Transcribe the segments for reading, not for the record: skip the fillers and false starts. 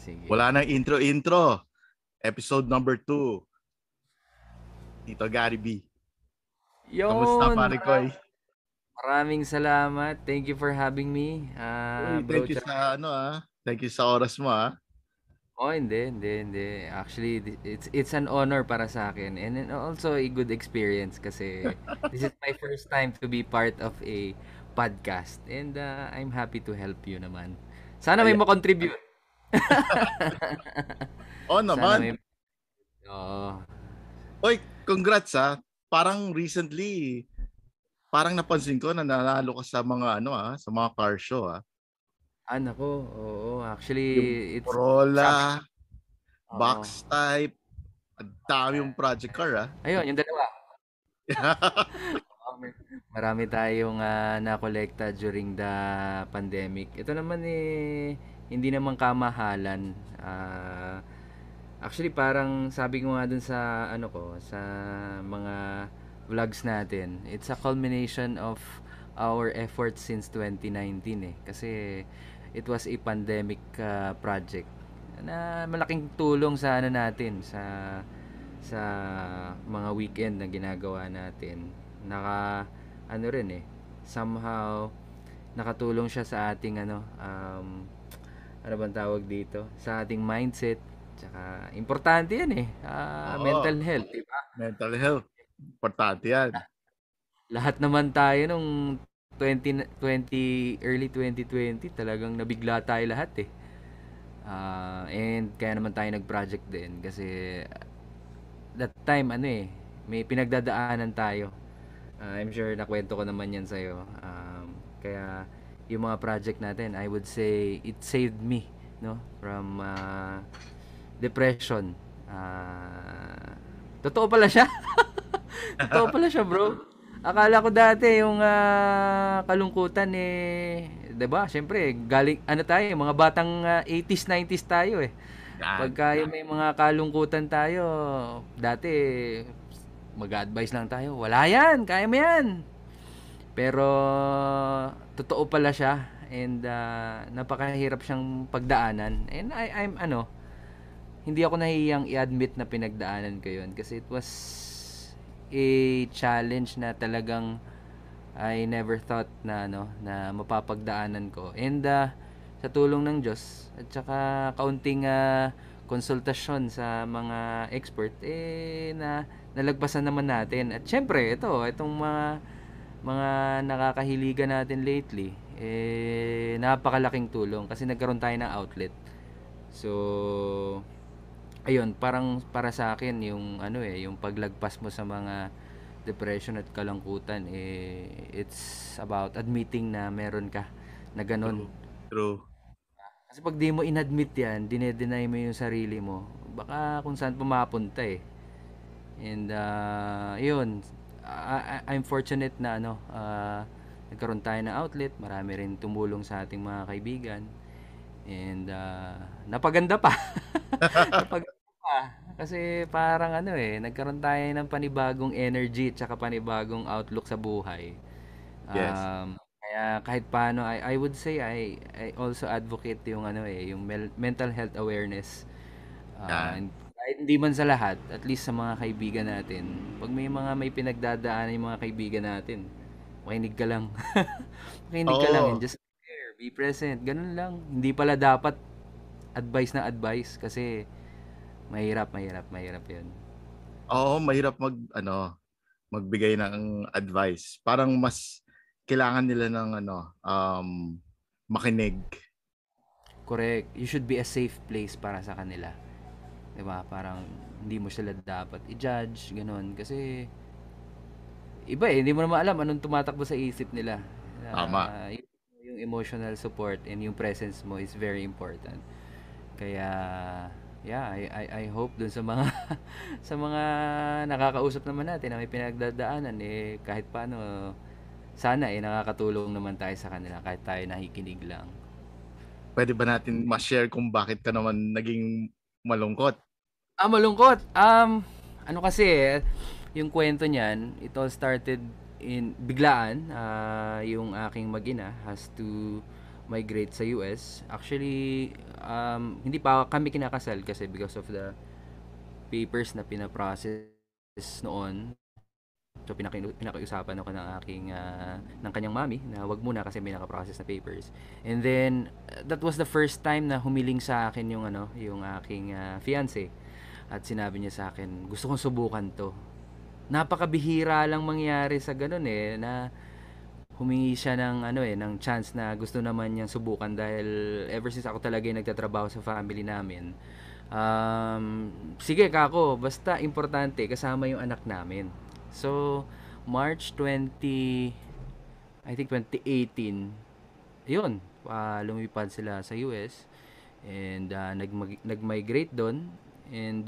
Sige. Wala nang intro. Episode number 2. Tito Gary B. Kamusta, Yun, pare Koy? maraming salamat. Thank you for having me, Uy, Bro thank you Char. sa Thank you sa oras mo. Oh, hindi. Actually, it's an honor para sa akin and then also a good experience kasi this is my first time to be part of a podcast and I'm happy to help you naman. Sana may Ayan. mo-contribute. Oo Sana naman. may Oo. Uy, congrats Parang recently, parang napansin ko na nanalo ka sa mga sa mga car show Nako, oo. Actually, Yung it's something. Corolla, Oo. box type, ang dami yung project car Ayun, yung dalawa. Marami tayong nakolekta during the pandemic. Ito naman hindi naman kamahalan. Actually parang sabi ko nga dun sa sa mga vlogs natin, it's a culmination of our efforts since 2019 eh. Kasi it was a pandemic project na malaking tulong sa natin sa mga weekend na ginagawa natin. Rin somehow nakatulong siya sa ating ano bang tawag dito, sa ating mindset, tsaka importante yan Oo, mental health, di ba? mental health. Importante yan. Lahat naman tayo nung 2020, early 2020 talagang nabigla tayo lahat and kaya naman tayo nag-project din kasi that time may pinagdadaanan tayo. I'm sure nakwento ko naman yan sa'yo. Kaya yung mga project natin, I would say it saved me, no, from depression. Totoo pala siya. Totoo pala siya, bro. Akala ko dati yung kalungkutan 'di ba? Siyempre, galing tayo, mga batang 80s, 90s tayo eh. Yan. Pagka yung may mga kalungkutan tayo, dati mag-advise lang tayo, wala yan, kaya mo yan. Pero totoo pala siya and napakahirap siyang pagdaanan. And I'm hindi ako nahihiyang i-admit na pinagdaanan ko yun kasi it was a challenge na talagang I never thought na na mapapagdaanan ko. And sa tulong ng Diyos at saka kaunting konsultasyon sa mga expert na nalagpasan naman natin. At syempre itong mga nakakahiligan natin lately napakalaking tulong kasi nagkaroon tayo ng outlet. So ayun, parang para sa akin yung yung paglagpas mo sa mga depression at kalungkutan it's about admitting na meron ka na ganun. True. True. Kasi pag di mo inadmit yan, dinedenay mo yung sarili mo, baka kung saan pumapunta and yun, I'm fortunate na nagkaroon tayo ng outlet, marami rin tumulong sa ating mga kaibigan and napaganda pa. Napaganda pa kasi parang nagkaroon tayo ng panibagong energy at saka panibagong outlook sa buhay. Yes. Kaya kahit paano I would say I also advocate yung yung mental health awareness. Yan. And kahit hindi man sa lahat, at least sa mga kaibigan natin. Pag may pinagdadaanan yung mga kaibigan natin, makinig ka lang. Makinig ka lang and Oo. just be there, be present. Ganun lang. Hindi pala dapat advice na advice kasi mahirap yun. Oo, mahirap magbigay ng advice. Parang mas kailangan nila ng makinig. Correct. You should be a safe place para sa kanila. 'Di ba? Parang hindi mo sila dapat i-judge, ganun. Kasi iba hindi mo naman alam anong tumatakbo sa isip nila. Tama. Yung emotional support and yung presence mo is very important. Kaya yeah, I hope dun sa mga sa mga nakakausap naman natin na may pinagdadaanan kahit paano sana nakakatulong naman tayo sa kanila kahit tayo nakikinig lang. Pwede ba natin ma-share kung bakit ka naman naging malungkot? Malungkot. Ano kasi yung kwento niyan, it all started in biglaan. Yung aking mag-ina has to migrate sa US. Actually, hindi pa kami kinakasal kasi because of the papers na pinaprocess noon. So pinakiusapan ako ng ng kanyang mami na wag muna kasi may naka-process na papers. And then that was the first time na humiling sa akin yung aking fiance. At sinabi niya sa akin, gusto kong subukan 'to. Napakabihira lang mangyari sa ganun na humingi siya ng chance na gusto naman niyang subukan dahil ever since ako talaga yung nagtatrabaho sa family namin. Sige kako, basta importante kasama yung anak namin. So, March 20, I think 2018, yun, lumipad sila sa US and nag-migrate doon and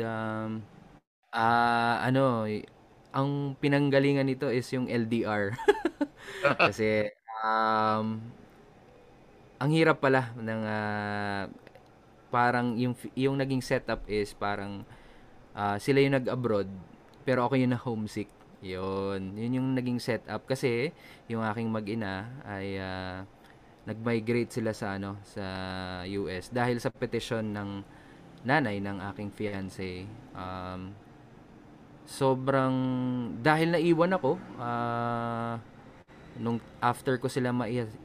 ang pinanggalingan nito is yung LDR. Kasi ang hirap pala ng parang yung naging setup is parang sila yung nag-abroad pero ako yung na-homesick. Yun yung naging setup kasi yung aking mag-ina ay nag-migrate sila sa US dahil sa petition ng nanay ng aking fiance. Sobrang dahil naiwan ako nung after ko sila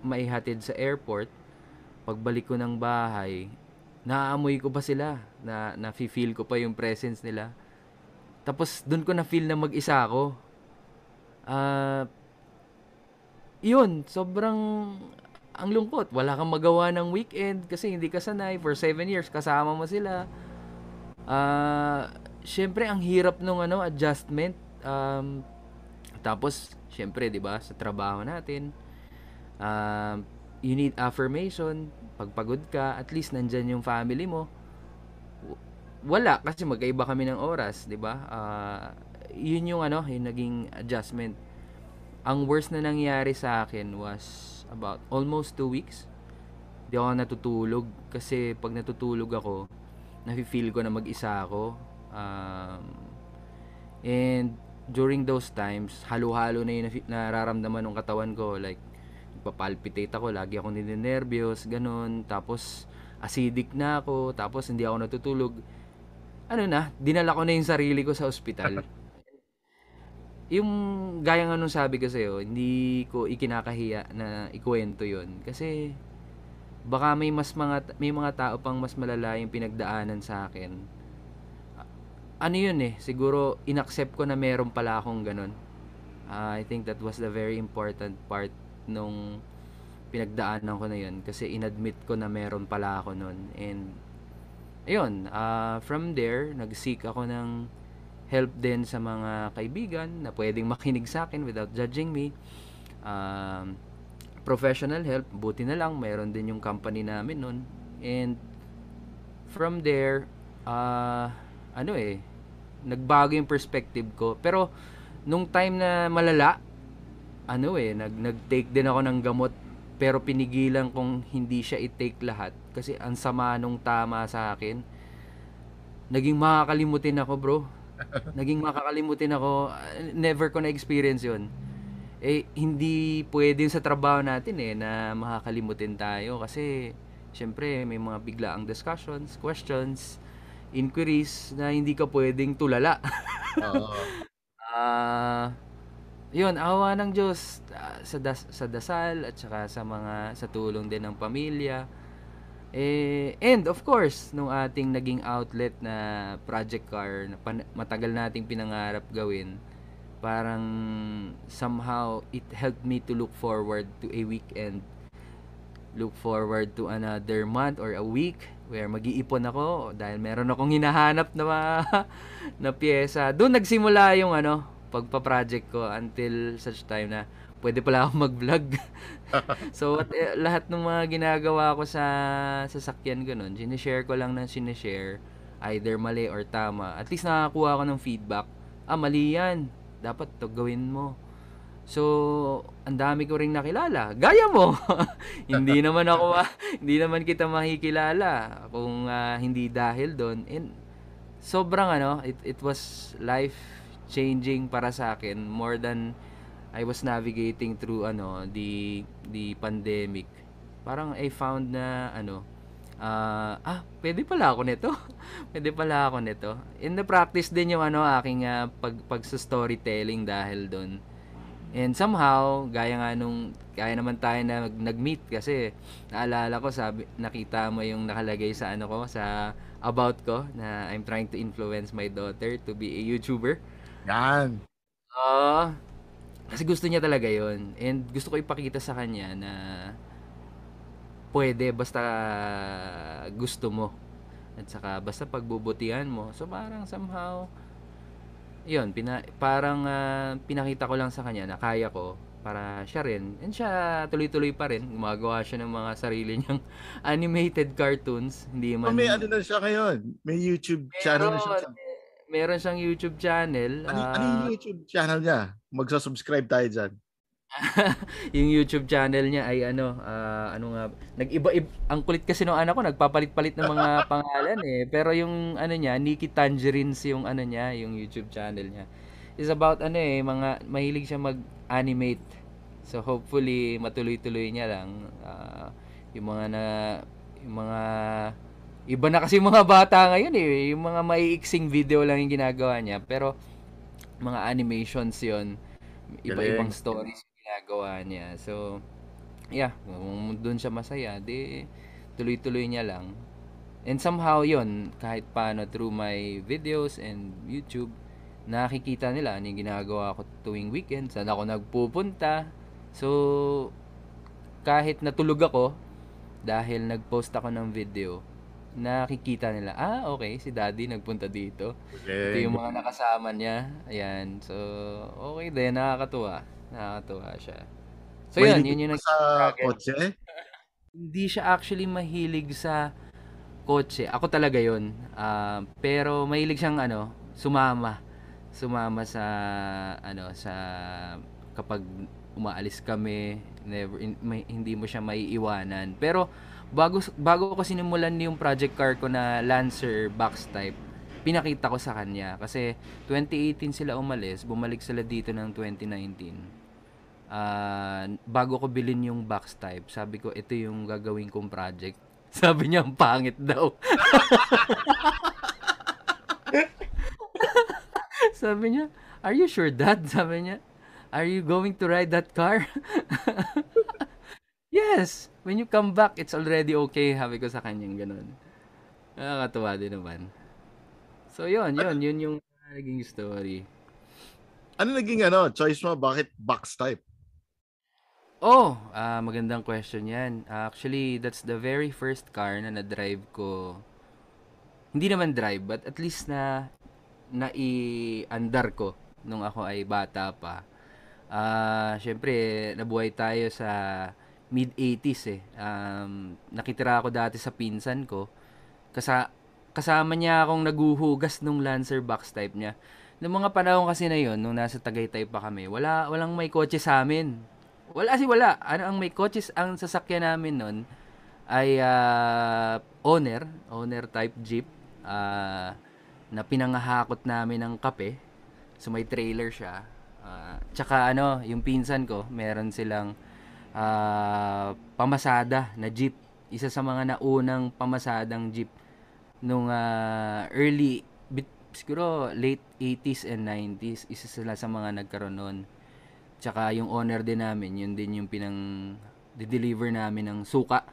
maihatid sa airport, pagbalik ko ng bahay, naaamoy ko pa sila, na-feel ko pa yung presence nila. Tapos doon ko na feel na mag-isa ako. Yun, sobrang ang lungkot. Wala kang magawa ng weekend kasi hindi ka sanay. For 7 years, kasama mo sila. Syempre, ang hirap nung adjustment. Tapos, syempre, di ba, sa trabaho natin, you need affirmation. Pagpagod ka, at least nandyan yung family mo. Wala, kasi magkaiba kami ng oras, di ba? Yun yung yung naging adjustment. Ang worst na nangyari sa akin was about almost 2 weeks. Di ako natutulog kasi pag natutulog ako, nafe-feel ko na mag-isa ako. And during those times, halo-halo na yung nararamdaman ng katawan ko. Like, nagpapalpitate ako, lagi ako ninenervyos, ganun. Tapos, acidic na ako, tapos hindi ako natutulog. Dinala ko na yung sarili ko sa ospital. Yung gaya nga nung sabi ko sa'yo, hindi ko ikinakahiya na ikuwento yun. Kasi, baka may mga tao pang mas malala yung pinagdaanan sa akin. Siguro inaccept ko na meron pala akong ganun. I think that was the very important part nung pinagdaanan ko na yun. Kasi inadmit ko na meron pala ako nun. And, ayun, from there, nag-seek ako ng help din sa mga kaibigan na pwedeng makinig sa akin without judging me. Professional help, buti na lang, mayroon din yung company namin nun. And from there, nagbago yung perspective ko. Pero, nung time na malala, nag-take din ako ng gamot. Pero pinigilan kong hindi siya i-take lahat. Kasi ang sama nung tama sa akin. Naging makakalimutin ako, bro. Never ko na-experience yun. Hindi pwede sa trabaho natin na makakalimutin tayo. Kasi, syempre, may mga biglaang discussions, questions, inquiries na hindi ka pwedeng tulala. Oo. Yun, awa ng Diyos sa dasal at saka sa tulong din ng pamilya. And of course, nung ating naging outlet na project car na matagal nating pinangarap gawin, parang somehow it helped me to look forward to a weekend, look forward to another month or a week where mag-iipon ako dahil meron akong hinahanap na pyesa. Doon nagsimula yung pagpa-project ko until such time na pwede pala ako mag-vlog. So, lahat ng mga ginagawa ko sa sasakyan ko nun, sinishare ko lang ng sinishare, either mali or tama. At least nakakuha ako ng feedback. Mali yan. Dapat to gawin mo. So, ang dami ko ring nakilala. Gaya mo. hindi naman kita makikilala kung hindi dahil doon. And sobrang it was life changing para sa akin more than I was navigating through the pandemic. parang I found na pwede pala ako nito. Pwede pala ako nito. In the practice din yung aking pag sa storytelling dahil doon. And somehow, kaya naman tayo na nag-meet kasi naalala ko, nakita mo yung nakalagay sa sa about ko na I'm trying to influence my daughter to be a YouTuber. Yan. Oo. Kasi gusto niya talaga yon. And gusto ko ipakita sa kanya na pwede basta gusto mo. At saka basta pagbubutihan mo. So parang somehow, yun, parang pinakita ko lang sa kanya na kaya ko para siya rin. And siya tuloy-tuloy pa rin. Gumagawa siya ng mga sarili niyang animated cartoons. Hindi So, may man... ano na siya ngayon? May YouTube channel na siya. Meron. Meron siyang YouTube channel. Ano yung YouTube channel niya? Magsa-subscribe tayo dyan. Yung YouTube channel niya ay nag-iba, ang kulit kasi nung anak ko, nagpapalit-palit ng mga pangalan eh. Pero yung niya, Nikki Tangerines yung niya, yung YouTube channel niya. Is about mga mahilig siya mag-animate. So hopefully matuloy-tuloy niya lang. Yung mga yung mga iba na kasi mga bata ngayon eh, yung mga maiiksing video lang yung ginagawa niya, pero mga animations 'yon, iba-ibang Galing. stories yung ginagawa niya. So, yeah, kung doon siya masaya, di tuloy-tuloy niya lang. And somehow yon, kahit paano through my videos and YouTube, nakikita nila ano yung ginagawa ko tuwing weekend, saan ako nagpupunta. So, kahit natulog ako, dahil nag-post ako ng video, nakikita nila, okay, si daddy nagpunta dito. Ito Galing. yung mga nakasama niya. Ayan. So, okay din. Nakakatuwa. Nakakatuwa siya. So, Mahilig yun yung ka sa nag-struggle. kotse? Hindi siya actually mahilig sa kotse. Ako talaga yun. Pero mahilig siyang sumama. Sumama sa sa kapag umaalis kami, hindi mo siya maiiwanan. Pero bago ko sinimulan yung project car ko na Lancer box type, pinakita ko sa kanya kasi 2018 sila umalis, bumalik sila dito ng 2019. Bago ko bilhin yung box type, sabi ko ito yung gagawin kong project. Sabi niya ang pangit daw. Sabi niya, "Are you sure, Dad?" Sabi niya, "Are you going to ride that car?" Yes, when you come back, it's already okay. Sabi ko sa kanyang ganun. Nakakatuwa din naman. So, Ano, yun yung naging story. ano naging choice mo? Bakit box type? Magandang question yan. Actually, that's the very first car na na-drive ko. Hindi naman drive, but at least na nai-andar ko nung ako ay bata pa. Syempre, nabuhay tayo sa mid-80s eh. Nakitira ako dati sa pinsan ko. Kasama niya akong naguhugas nung Lancer box type niya. Noong mga panahon kasi na yon, nung nasa Tagaytay pa kami, walang may kotse sa amin. Wala. Ang may kotse, ang sasakyan namin nun ay owner type jeep. Na pinangahakot namin ng kape. So may trailer siya. Tsaka yung pinsan ko, meron silang pamasada na jeep. Isa sa mga naunang pamasadang jeep nung siguro late 80s and 90s. Isa sila sa mga nagkaroon nun. Tsaka yung owner din namin, yun din yung deliver namin ng suka.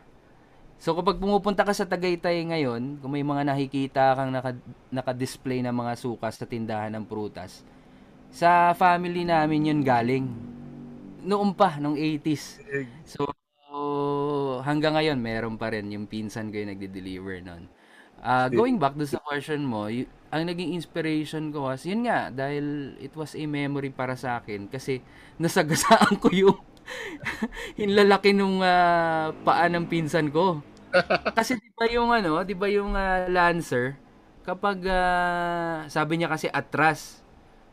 So kapag pumupunta ka sa Tagaytay ngayon, kung may mga nakikita kang naka-display na mga suka sa tindahan ng prutas, sa family namin yun galing. Noon pa, nung 80s. So hanggang ngayon, meron pa rin yung pinsan ko yung nagde-deliver nun. Going back to sa question mo, ang naging inspiration ko was, yun nga, dahil it was a memory para sa akin kasi nasagasaan ko yung hinlalaki nung paa ng pinsan ko. Kasi 'di ba yung Lancer, kapag sabi niya kasi atras,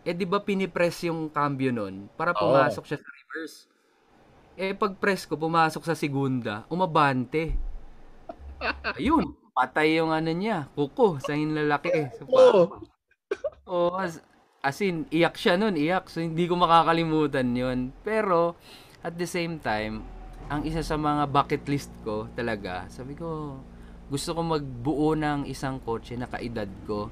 'di ba pinipress yung cambio nun para Oo. pumasok siya sa reverse. Pag press ko, pumasok sa segunda, umabante. Ayun, patay yung niya, kuko sa hinlalaki sa paa. Oo. Oo, as in, iyak siya nun, iyak. So, hindi ko makakalimutan yun. Pero, at the same time, ang isa sa mga bucket list ko talaga, sabi ko, gusto ko magbuo ng isang kotse na kaedad ko.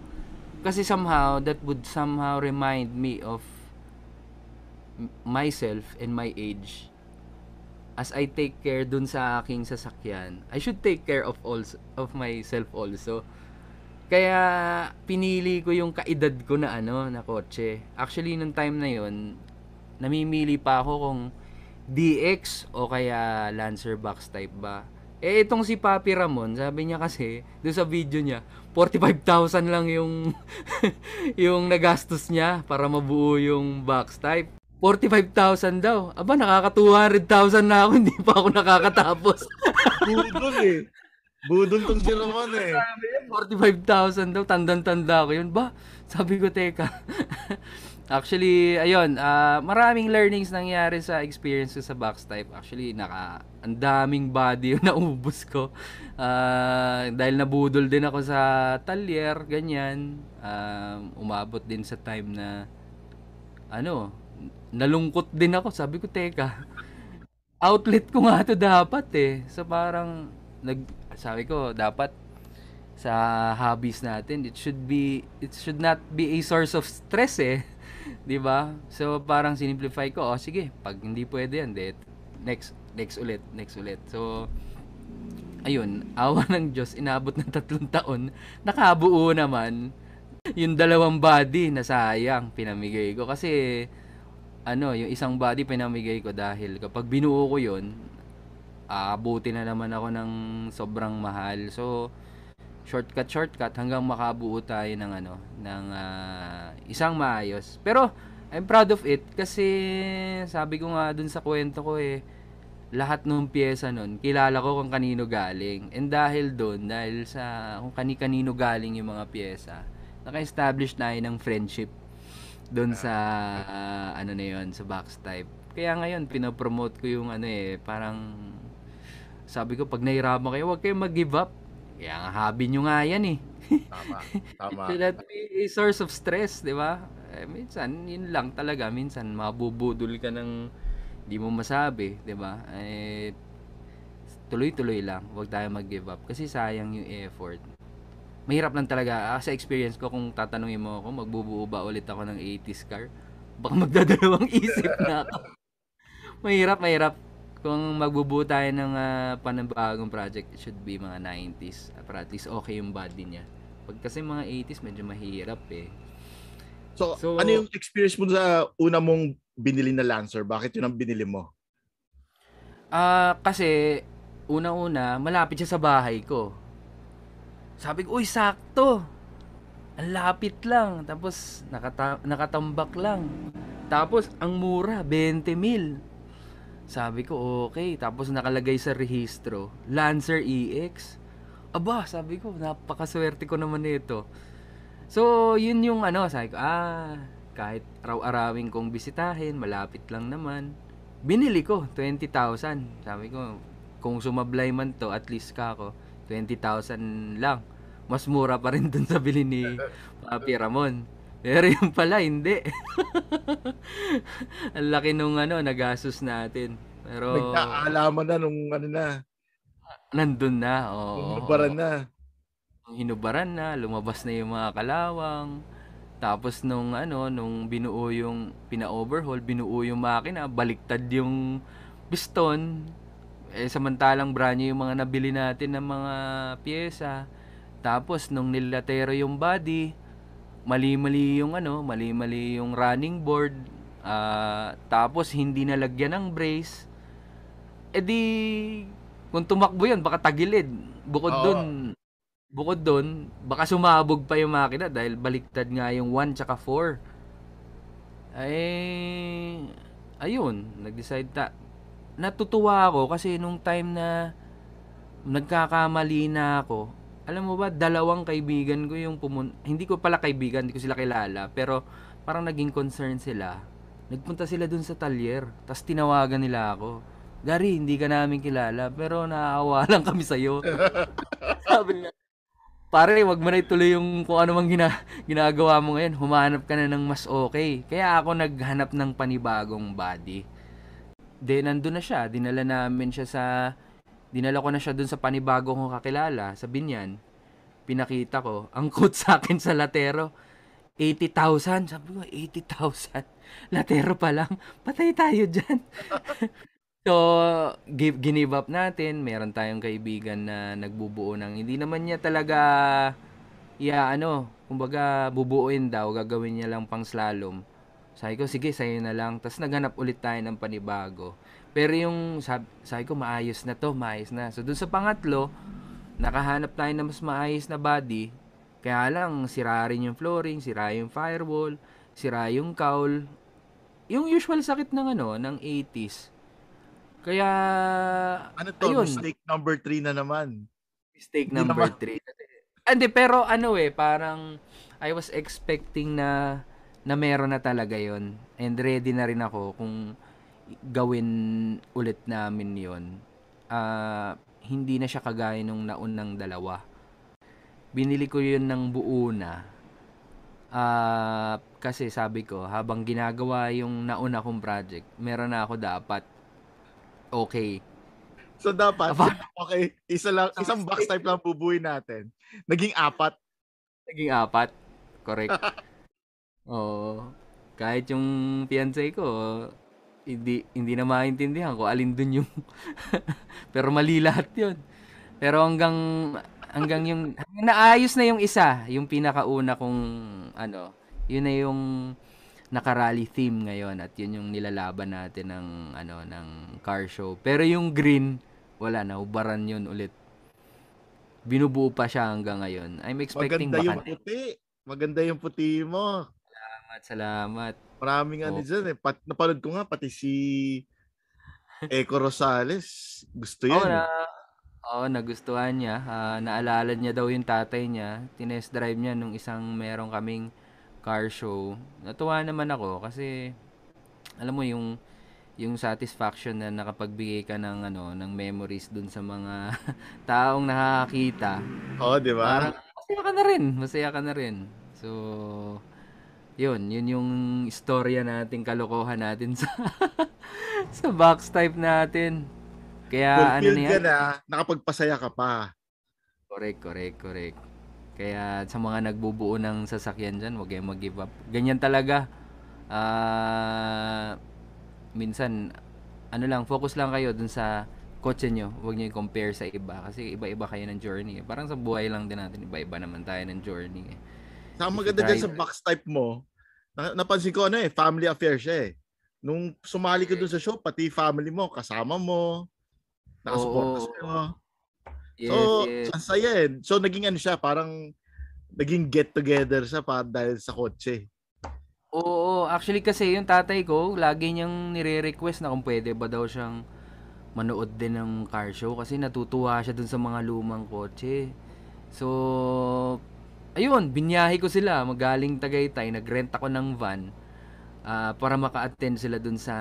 Kasi somehow, that would somehow remind me of myself and my age. As I take care dun sa aking sasakyan, I should take care of myself also. Kaya pinili ko yung kaedad ko na na kotse. Actually nung time na yon, namimili pa ako kung DX o kaya Lancer box type ba. Itong si Papi Ramon, sabi niya kasi doon sa video niya, 45,000 lang yung yung nagastos niya para mabuo yung box type. 45,000 daw. Aba, nakaka-200,000 na ako, hindi pa ako nakakatapos. Budol eh. Budol tong si Ramon eh. Sabi niya, 45,000 daw. Tandang-tanda ko yun. Ba? Sabi ko, teka. Actually, ayun, maraming learnings nangyari sa experience ko sa box type. Actually, ang daming body yung naubos ko. Dahil nabudol din ako sa talyer, ganyan. Umabot din sa time na, nalungkot din ako. Sabi ko, teka, outlet ko nga to dapat eh. So parang, sabi ko, dapat sa hobbies natin, it should not be a source of stress eh. 'Di ba? So parang sinimplify ko, sige, pag hindi pwede yan, next ulit. So ayun, awa ng Diyos, inabot ng 3 taon, nakabuo naman yung 2 body na sayang pinamigay ko kasi yung isang body pinamigay ko dahil kapag binuo ko yun, abuti na naman ako ng sobrang mahal. So shortcut hanggang makabuo tayo ng isang maayos. Pero I'm proud of it kasi sabi ko nga dun sa kwento ko lahat ng pyesa nun, kilala ko kung kanino galing. And dahil sa kung kanino galing yung mga pyesa, naka-establish na ng friendship doon sa na yun, sa box type. Kaya ngayon pinopromote ko yung parang sabi ko, pag nahirapan kayo, huwag kayong mag-give up. Kaya nga hobby nyo nga yan eh. Tama. Should that be a source of stress, di ba? Minsan, yun lang talaga. Minsan, mabubudol ka ng di mo masabi, di ba? Tuloy-tuloy lang. Huwag tayo mag-give up. Kasi sayang yung effort. Mahirap lang talaga. Sa experience ko, kung tatanungin mo ako, magbubuo ba ulit ako ng 80s car? Baka magdadalawang isip na ako. Mahirap. Kung magbubuo tayo ng panibagong project, it should be mga 90s. Para at least okay yung body niya. Pag kasi mga 80s, medyo mahirap eh. So, ano yung experience mo sa una mong binili na Lancer? Bakit yun ang binili mo? Kasi, una-una, malapit siya sa bahay ko. Sabi ko, uy, sakto. Ang lapit lang. Tapos, nakatambak lang. Tapos, ang mura, 20 mil. Sabi ko, okay. Tapos nakalagay sa rehistro, Lancer EX. Aba, sabi ko, napakaswerte ko naman nito. So, yun yung sabi ko, kahit araw-arawin kong bisitahin, malapit lang naman. Binili ko, 20,000. Sabi ko, kung sumablay man to, at least kako, 20,000 lang. Mas mura pa rin dun sa bili ni Papi Ramon. Pero yung pala, hindi. Ang laki nung nagastos natin. Pero nagkaalaman na nung nandun na. Oo. Hinubaran na. Lumabas na yung mga kalawang. Tapos nung binuo yung pina-overhaul, binuo yung makina, baliktad yung piston. Samantalang brand new yung mga nabili natin ng mga pyesa. Tapos nung nilatero yung body, mali-mali yung running board, tapos hindi nalagyan ng brace. Kung tumakbo yun, baka tagilid. Bukod dun, baka sumabog pa yung makina dahil baliktad nga yung 1 tsaka 4. Ayun, nag-decide natutuwa ako kasi nung time na nagkakamali na ako, alam mo ba, 2 kaibigan ko yung hindi ko pala kaibigan, hindi ko sila kilala, pero parang naging concern sila. Nagpunta sila dun sa talyer, tapos tinawagan nila ako. Gary, hindi ka namin kilala, pero naaawa lang kami sa'yo. Sabi niya, pare, wag mo na ituloy yung kung ano mang ginagawa mo ngayon. Humanap ka na ng mas okay. Kaya ako naghanap ng panibagong body. nandun na siya. Dinala ko na siya dun sa panibago kong kakilala sa Binyan. Pinakita ko. Ang quote sa akin sa Latero, 80,000. Sabi ko, 80,000. Latero pa lang. Patay tayo dyan. So, ginive up natin. Meron tayong kaibigan na nagbubuo ng, hindi naman niya talaga, kumbaga, bubuuin daw, gagawin niya lang pang slalom. Sabi ko, sige, sa'yo na lang. Tapos naghanap ulit tayo ng panibago. Pero yung, sabi ko, maayos na to, maayos na. So, dun sa pangatlo, nakahanap tayo ng mas maayos na body. Kaya lang, sira rin yung flooring, sira yung firewall, sira yung cowl. Yung usual sakit ng ng 80s. Kaya, Ano to? ayun, Mistake number 3 na naman. mistake Hindi number naman. 3. Hindi, pero parang I was expecting na meron na talaga yon. And ready na rin ako kung gawin ulit namin yon. Hindi na siya kagaya nung naunang dalawa. Binili ko yun ng buo na. Kasi sabi ko, habang ginagawa yung nauna kong project, meron na ako dapat okay. So dapat, Aba, okay, isang box type lang bubuin natin. Naging 4. naging 4. Correct. Oo. Kahit yung fiancé ko, hindi na maintindihan ko alin dun yung pero mali lahat yun. Pero hanggang naayos na yung isa, yung pinakauna kong yun na yung naka-rally theme ngayon at yun yung nilalaban natin ng car show. Pero yung green, wala na, ubaran yun ulit. Binubuo pa siya hanggang ngayon. I'm expecting Maganda baka yung puti. Maganda yung puti mo. salamat. Maraming Oh, dyan eh. Napanood ko nga, pati si Eco Rosales. Gusto oh yan na eh. Oo, nagustuhan niya. Naalala niya daw yung tatay niya. Tinest drive niya nung isang meron kaming car show. Natuwa naman ako kasi alam mo yung satisfaction na nakapagbigay ka ng memories dun sa mga taong nakakakita. Oo, di ba? Parang masaya ka na rin, masaya ka na rin. So, yun yung istorya natin, kalokohan natin sa sa box type natin. Kaya na Fulfilled ka yan, na, nakapagpasaya ka pa. correct. Kaya sa mga nagbubuo ng sasakyan dyan, huwag kayong mag-give up. Ganyan talaga. Minsan, focus lang kayo dun sa kotse nyo. Huwag nyo i-compare sa iba. Kasi iba-iba kayo ng journey. Parang sa buhay lang din natin, iba-iba naman tayo ng journey. Saka If you maganda dyan try, sa box type mo, napansin ko family affair siya eh. Nung sumali ka dun sa show, pati family mo, kasama mo, nakasuporta oo, sa'yo. So, yes. ang saya eh. So, naging siya, parang naging get together siya dahil sa kotse. Oo, actually kasi yung tatay ko, lagi niyang nire-request na kung pwede ba daw siyang manood din ng car show kasi natutuwa siya dun sa mga lumang kotse. So, ayun, binyahe ko sila magaling Tagaytay, nag-rent ako ng van para maka-attend sila dun sa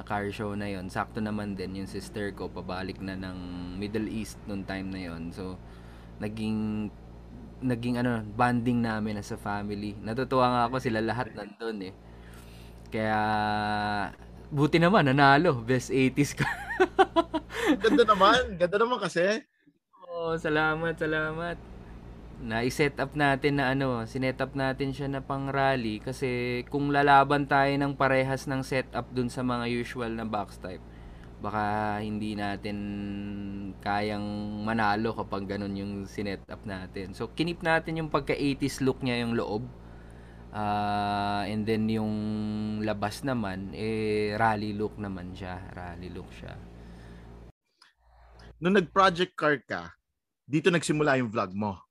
car show na yon. Sakto naman din yung sister ko pabalik na ng Middle East nung time na yon. So, naging bonding namin as a family. Natutuwa nga ako sila lahat nandun eh. Kaya buti naman nanalo, best 80s ka. Ganda naman kasi. Oh, salamat. Na-set up natin na sinet up natin siya na pang rally kasi kung lalaban tayo ng parehas ng setup dun sa mga usual na box type, baka hindi natin kayang manalo kapag ganun yung sinet up natin. So, kinip natin yung pagka 80s look niya yung loob. And then yung labas naman, rally look naman siya. Rally look siya. Nung nag-project car ka, dito nagsimula yung vlog mo.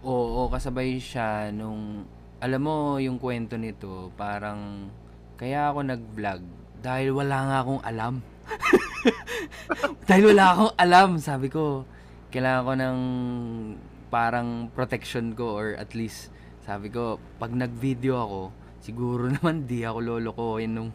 Oo, kasabay siya nung, alam mo yung kwento nito, parang, kaya ako nag-vlog dahil wala nga akong alam. Dahil wala akong alam, sabi ko, kailangan ko ng parang protection ko or at least, sabi ko, pag nag-video ako, siguro naman di ako lolokohin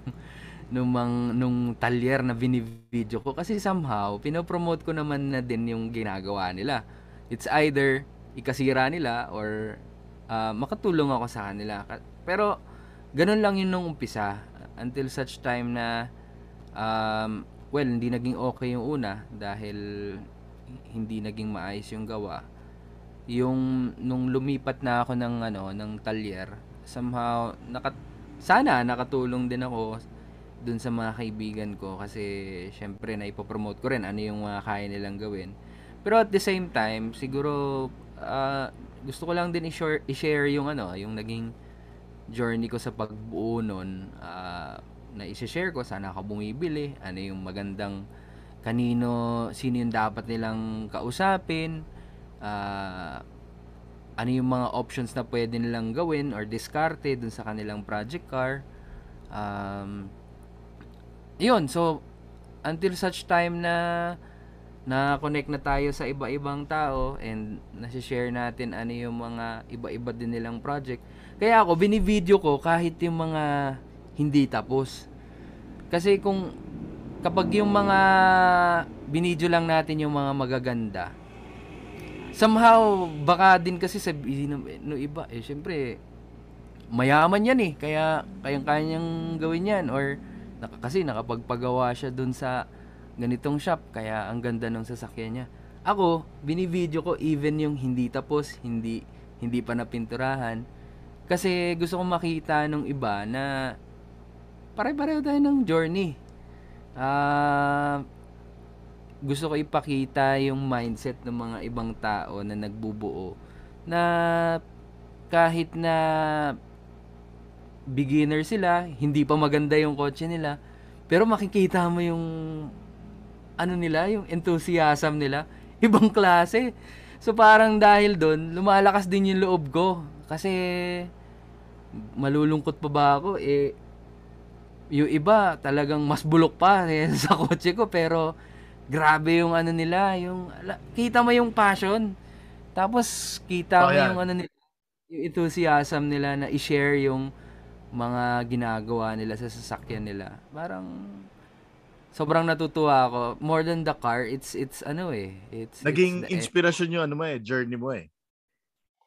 nung talyer na binivideo ko kasi somehow pinopromote ko naman na din yung ginagawa nila. It's either ikasira nila or makatulong ako sa kanila. Pero ganun lang yun nung umpisa until such time na Well, hindi naging okay yung una dahil hindi naging maayos yung gawa. Yung nung lumipat na ako ng ng talyer, somehow sana nakatulong din ako dun sa mga kaibigan ko kasi syempre na ipopromote ko rin ano yung mga kaya nilang gawin. Pero at the same time, siguro gusto ko lang din i-share yung yung naging journey ko sa pagbuo nun, na i-share ko sana ka bumibili, ano yung magandang sino yung dapat nilang kausapin, ah, ano yung mga options na pwede nilang gawin or diskarte dun sa kanilang project car. Um, Yun, so until such time na na-connect na tayo sa iba-ibang tao and nasi-share natin ano yung mga iba-iba din nilang project. Kaya ako, binivideo ko kahit yung mga hindi tapos. Kasi kapag yung mga binidyo lang natin yung mga magaganda, somehow, baka din kasi sabihin no iba, syempre, mayaman yan eh. Kaya kayang-kaya niyang gawin yan. Or kasi nakapagpagawa siya dun sa ganitong shop. Kaya ang ganda ng sasakyan niya. Ako, binivideo ko even yung hindi tapos, hindi pa napinturahan. Kasi gusto kong makita nung iba na pare-pareho tayo ng journey. Ah, gusto ko ipakita yung mindset ng mga ibang tao na nagbubuo na kahit na beginner sila, hindi pa maganda yung kotse nila, pero makikita mo yung ano nila, yung enthusiasm nila, ibang klase. So parang dahil doon, lumalakas din yung loob ko kasi malulungkot pa ba ako yung iba talagang mas bulok pa sa kotse ko pero grabe yung ano nila, kita mo yung passion. Tapos kita Oh, mo yung yan. ano nila, yung enthusiasm nila na i-share yung mga ginagawa nila sa sasakyan nila. Parang sobrang natutuwa ako. More than the car, it's ano it's Naging the inspirasyon yung ano mo journey mo eh.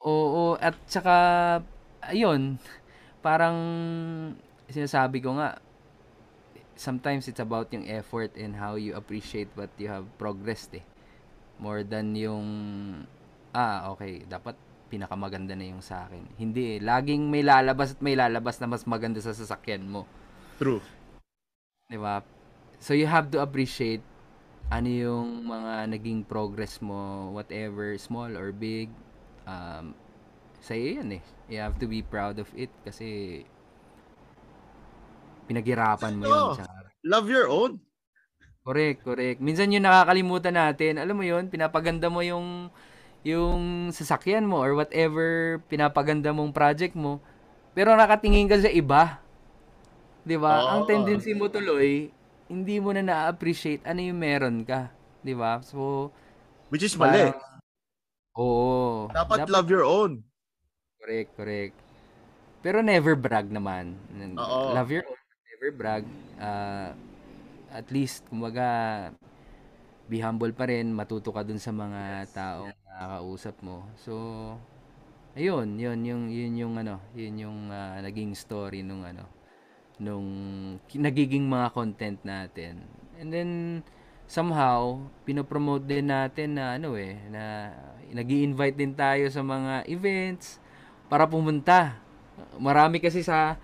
oo, at saka ayun, parang sinasabi ko nga, sometimes it's about yung effort and how you appreciate what you have progressed eh. More than yung okay, dapat pinakamaganda na yung sa akin. Hindi eh. Laging may lalabas at may lalabas na mas maganda sa sasakyan mo. True. 'Di ba? So you have to appreciate ano yung mga naging progress mo, whatever, small or big. Um, Sa'yo yan eh. You have to be proud of it kasi pinaghirapan mo yun. Oh, love your own. Correct, correct. Minsan yung nakakalimutan natin, alam mo yun, pinapaganda mo yung sasakyan mo or whatever pinapaganda mong project mo, pero nakatingin ka sa iba, 'di ba? Ang Oh, tendency mo tuloy, hindi mo na na-appreciate ano yung meron ka, 'di ba? So, which is mali. parang oo, Dapat dapat love your own. correct, correct. Pero never brag naman. Oo. Love your own, never brag. Ah, at least kumbaga be humble pa rin, matuto ka dun sa mga Yes. taong nakakausap mo. So, ayun, yun yung yun yung naging story nung nagiging mga content natin. And then somehow pinopromote din natin na na nag-i-invite din tayo sa mga events para pumunta. Marami kasi sa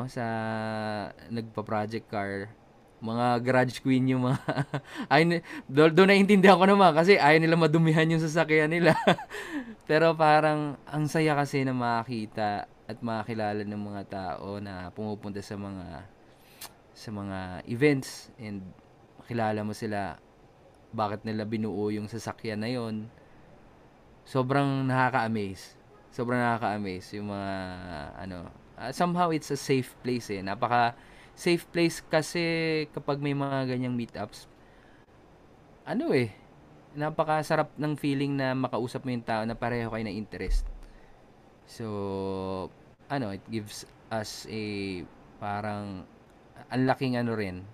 sa nagpa-project car, mga garage queen yung mga doon naiintindihan ko naman kasi ayaw nila madumihan yung sasakyan nila. Pero parang ang saya kasi na makakita at makakilala ng mga tao na pumupunta sa mga events and makilala mo sila bakit nila binuo yung sasakyan na yon. Sobrang nakaka-amaze. Sobrang nakaka-amaze yung mga somehow it's a safe place eh. Napaka safe place kasi kapag may mga ganyang meetups, napakasarap ng feeling na makausap mo yung tao na pareho kayo ng interest. So, it gives us parang ang laking rin,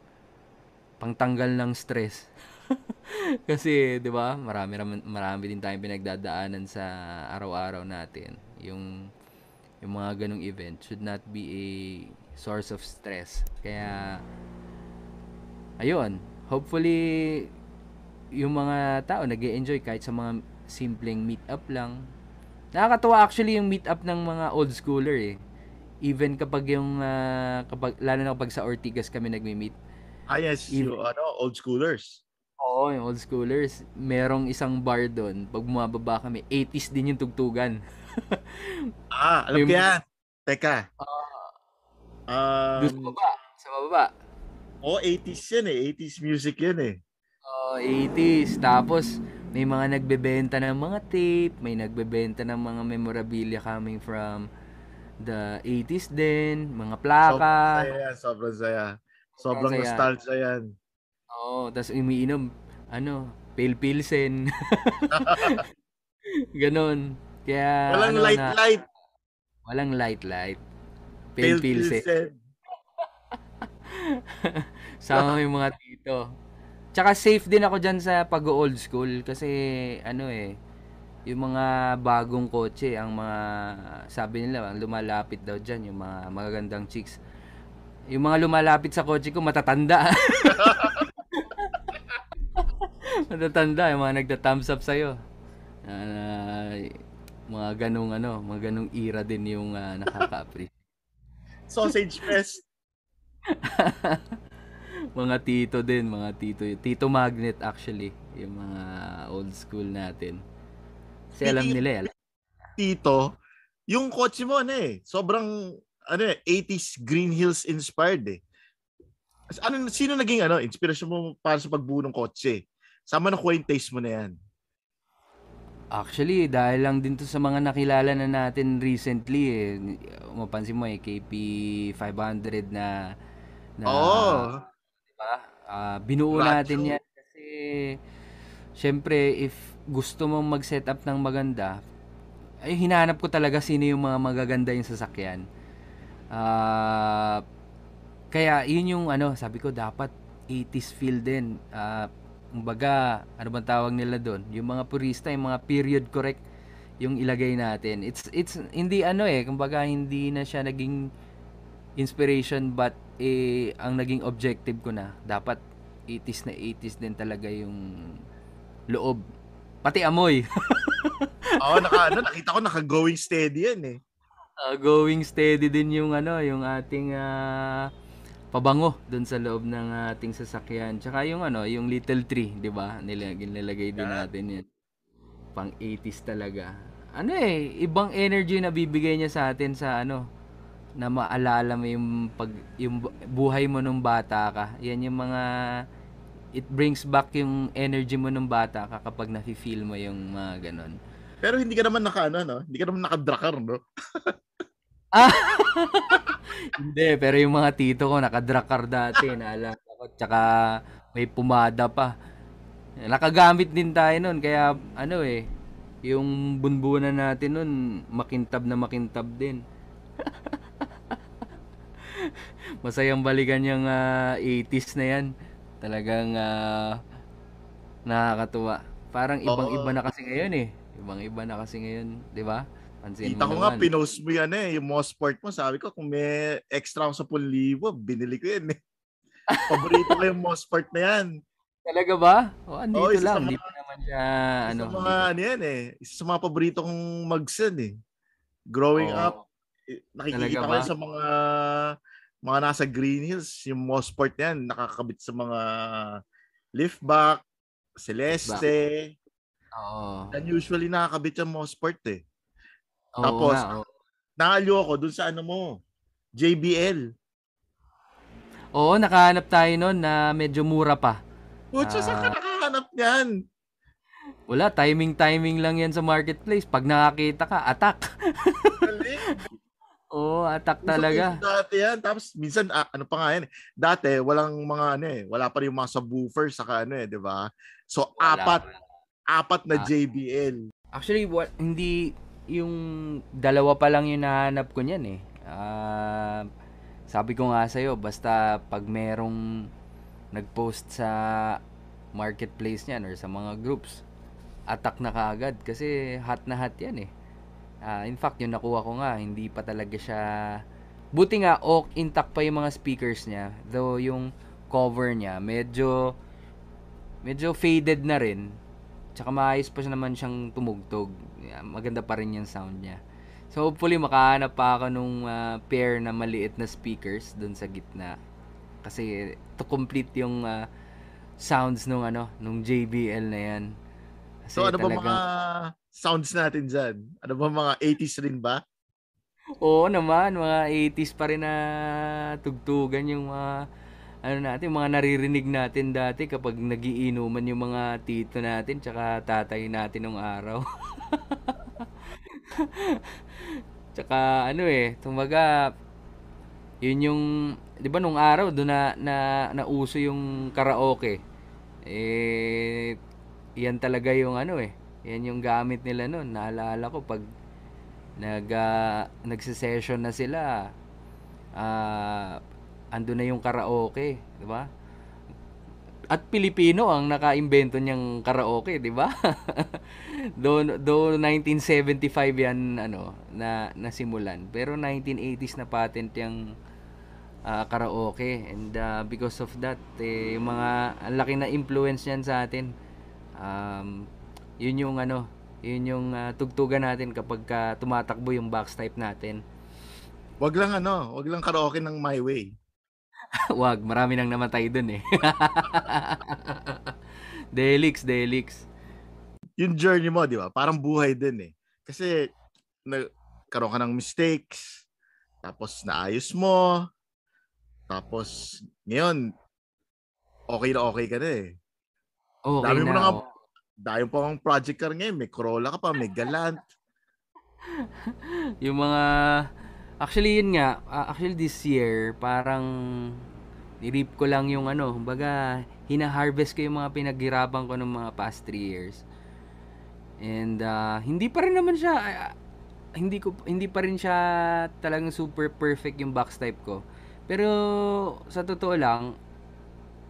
pangtanggal ng stress. Kasi, 'di ba? Marami din tayong pinagdadaanan sa araw-araw natin. Yung mga ganong event should not be source of stress. Kaya ayun, hopefully yung mga tao nag-e-enjoy kahit sa mga simpleng meet up lang. Nakakatuwa actually yung meet up ng mga old schooler eh. Even kapag yung kapag lalo na kapag sa Ortigas kami nagmi-meet. Yes, Even yung old schoolers. oo, yung old schoolers, merong isang bar doon. Pag bumababa kami, 80s din yung tugtugan. Alam May ko yan. Teka. doon sa baba, sa baba. 80s yan eh. 80s music yan eh. Oh, 80s. Tapos, may mga nagbebenta ng mga tape, may nagbebenta ng mga memorabilia coming from the 80s din, mga Sobrang plaka. saya yan. Sobrang saya. Sobrang Sobrang saya. nostalgia yan. Oo, tapos umiinom, pale pilsen. Ganon. Kaya, Walang light-light. walang light-light. Pale Pale pilsen. Pilsen. Sama yung mga tito. Tsaka safe din ako dyan sa pag-old school kasi yung mga bagong kotse, ang mga sabi nila, ang lumalapit daw dyan, yung mga magagandang chicks. Yung mga lumalapit sa kotse ko, matatanda. Matatanda, yung mga nagta-thumbs up sa'yo. Mga ganong era din yung nakaka-appreciate. Sausage Fest. Mga tito din, mga tito. Tito Magnet actually, yung mga old school natin. Kasi alam Speaking of nila eh. Tito, yung kotse mo sobrang 80s Green Hills inspired eh. Sino naging inspirasyon mo para sa pagbuo ng kotse? Sama na ko yung taste mo na yan. Actually, dahil lang din to sa mga nakilala na natin recently eh. Mapansin mo KP 500 na Oo. diba? Binuo Ratio. natin yan kasi syempre if gusto mong mag-set up ng maganda, ay hinanap ko talaga sino yung mga magaganda yung sasakyan. Kaya yun yung sabi ko dapat 80s feel din. Kumbaga, ano bang tawag nila doon? Yung mga purista, yung mga period correct yung ilagay natin. It's hindi kumbaga hindi na siya naging inspiration but ang naging objective ko na dapat 80s na 80s din talaga yung loob. Pati amoy. Nakita ko naka-going steady yan eh. Going steady din yung yung ating pabango doon sa loob ng ating sasakyan. Tsaka yung yung little tree, 'di ba? Nilalagay din Yan. natin 'yan. Pang 80s talaga. Ibang energy na bibigay niya sa atin sa na maalala mo yung buhay mo nung bata ka. Yan yung mga it brings back yung energy mo nung bata ka kapag nafi-feel mo yung mga ganon. Pero hindi ka naman hindi ka naman naka-drakar, no? Hindi, pero yung mga tito ko nakadrakar dati, naalala ko. Tsaka may pumada pa. Nakagamit din tayo nun, kaya yung bunbunan natin nun, makintab na makintab din. Masayang balikan yung 80s na yan. Talagang nakakatuwa. Parang ibang-iba Oo. na kasi ngayon eh. Ibang-iba na kasi ngayon, 'di ba? Pansin mo Kita ko nga, naman. pinost mo yan yung Mosport mo. Sabi ko, kung may extra ako 10,000, binili ko yan eh. Paborito ko yung Mosport na yan. Talaga ba? O, andito Isa sa lang. Hindi mga, pa naman siya, isa sa mga hindi pa. yan eh. Isa sa mga paborito kong magsan eh. Growing up, Oo, talaga nakikita ko ba? yan sa mga nasa Green Hills, yung Mosport na yan, nakakabit sa mga liftback, Back. Celeste. Oo. And usually nakakabit yung Mosport eh. Oo nga, Tapos, oo. nakaliw ako dun sa JBL. Oo, nakahanap tayo noon na medyo mura pa. Putsa, saan ka Ah, nakahanap yan? wala, timing lang yan sa marketplace. Pag nakakita ka, attack. Galing. Oo, attack Usong-uso talaga. dati yan. Tapos minsan, ano pa nga yan eh. Dati, walang mga wala pa rin yung mga subwoofer saka di ba? So, Wala. apat na Ah, JBL. actually, hindi yung dalawa pa lang yung nahanap ko niyan eh. Sabi ko nga sa'yo, basta pag merong nag-post sa marketplace niyan or sa mga groups, attack na kaagad kasi hot na hot yan eh. In fact, yung nakuha ko nga, hindi pa talaga siya Buti nga, intact pa yung mga speakers niya. Though yung cover niya, medyo faded na rin. Tsaka maayos pa siya naman siyang tumugtog. Yeah, maganda pa rin yung sound niya. So hopefully makahanap pa ako nung pair na maliit na speakers dun sa gitna. Kasi to complete yung sounds nung JBL na yan. So Kasi ano ba mga talagang sounds natin dyan? Ano ba mga 80s rin ba? oo naman, mga 80s pa rin na tugtugan yung mga natin, mga naririnig natin dati kapag nagiinuman yung mga tito natin tsaka tatay natin nung araw. Tsaka kumbaga, yun yung, 'di ba nung araw doon nauso yung karaoke. Eh yan talaga yung yan yung gamit nila noon. Naalala ko pag nagse-session na sila, ah ando na yung karaoke, 'di ba? At Pilipino ang nakaimbento niyang karaoke, 'di ba? do 1975 yan na nasimulan. Pero 1980s na patent yung karaoke, and because of that yung mga ang laki na influence niyan sa atin. Um, yun yung tugtugan natin kapag tumatakbo yung box type natin. Wag lang karaoke ng My Way. Wag, marami nang namatay dun eh. Delix. Yung journey mo, di ba? Parang buhay din eh. Kasi karoon ka ng mistakes, tapos naayos mo, tapos ngayon, okay ka na eh. Okay Dami mo na, na nga, oh. dahil pa ang project car ngayon, may Corolla ka pa, may Galant. Yung mga actually yun nga, actually this year parang nirip ko lang yung kumbaga hina-harvest ko yung mga pinaghirapan ko ng mga past 3 years. And hindi pa rin naman siya hindi pa rin siya talagang super perfect yung box type ko. Pero sa totoo lang,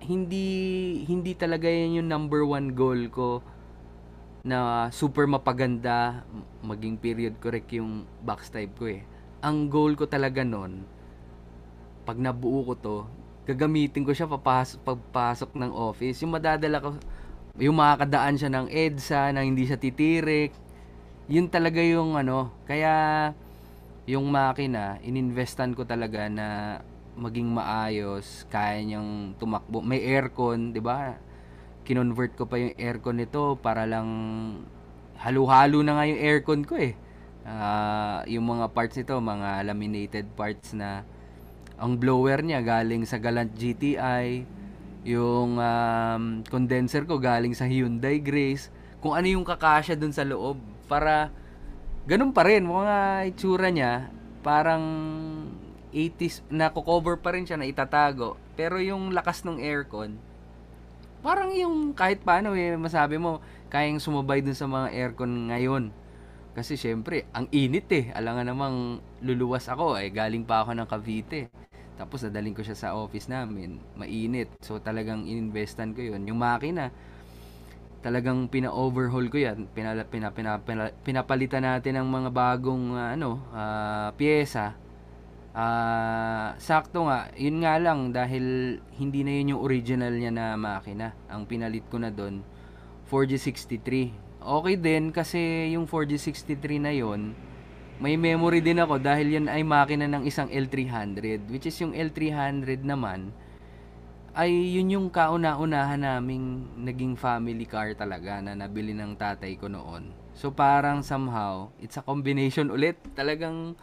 hindi talaga yan yung number one goal ko na super mapaganda, maging period correct yung box type ko eh. Ang goal ko talaga nun, pag nabuo ko to, gagamitin ko siya pagpasok ng office. Yung madadala ko, yung makakadaan siya ng EDSA, na hindi siya titirik. Yun talaga yung kaya yung makina, ininvestan ko talaga na maging maayos, kaya niyang tumakbo. May aircon, 'di ba? Kinonvert ko pa yung aircon nito para lang halo-halo na nga yung aircon ko eh. Yung mga parts nito, mga laminated parts na ang blower niya galing sa Galant GTI, yung condenser ko galing sa Hyundai Grace, kung ano yung kakasya dun sa loob para ganun pa rin mga itsura niya, parang 80s na cover pa rin siya na itatago, pero yung lakas ng aircon parang yung kahit paano masabi mo kayang sumabay dun sa mga aircon ngayon. Kasi syempre, ang init eh. Alam nga namang luluwas ako eh. Galing pa ako ng Cavite. Tapos nadaling ko siya sa office namin. Mainit. So talagang ininvestan ko yun. Yung makina, talagang pina-overhaul ko yan. Pinapalitan natin ng mga bagong pyesa. Sakto nga, yun nga lang dahil hindi na yun yung original niya na makina. Ang pinalit ko na doon 4G63. Okay din kasi yung 4G63 na yun, may memory din ako dahil yan ay makina ng isang L300, which is yung L300 naman ay yun yung kauna-unahan naming naging family car talaga na nabili ng tatay ko noon. So parang somehow, it's a combination ulit. Talagang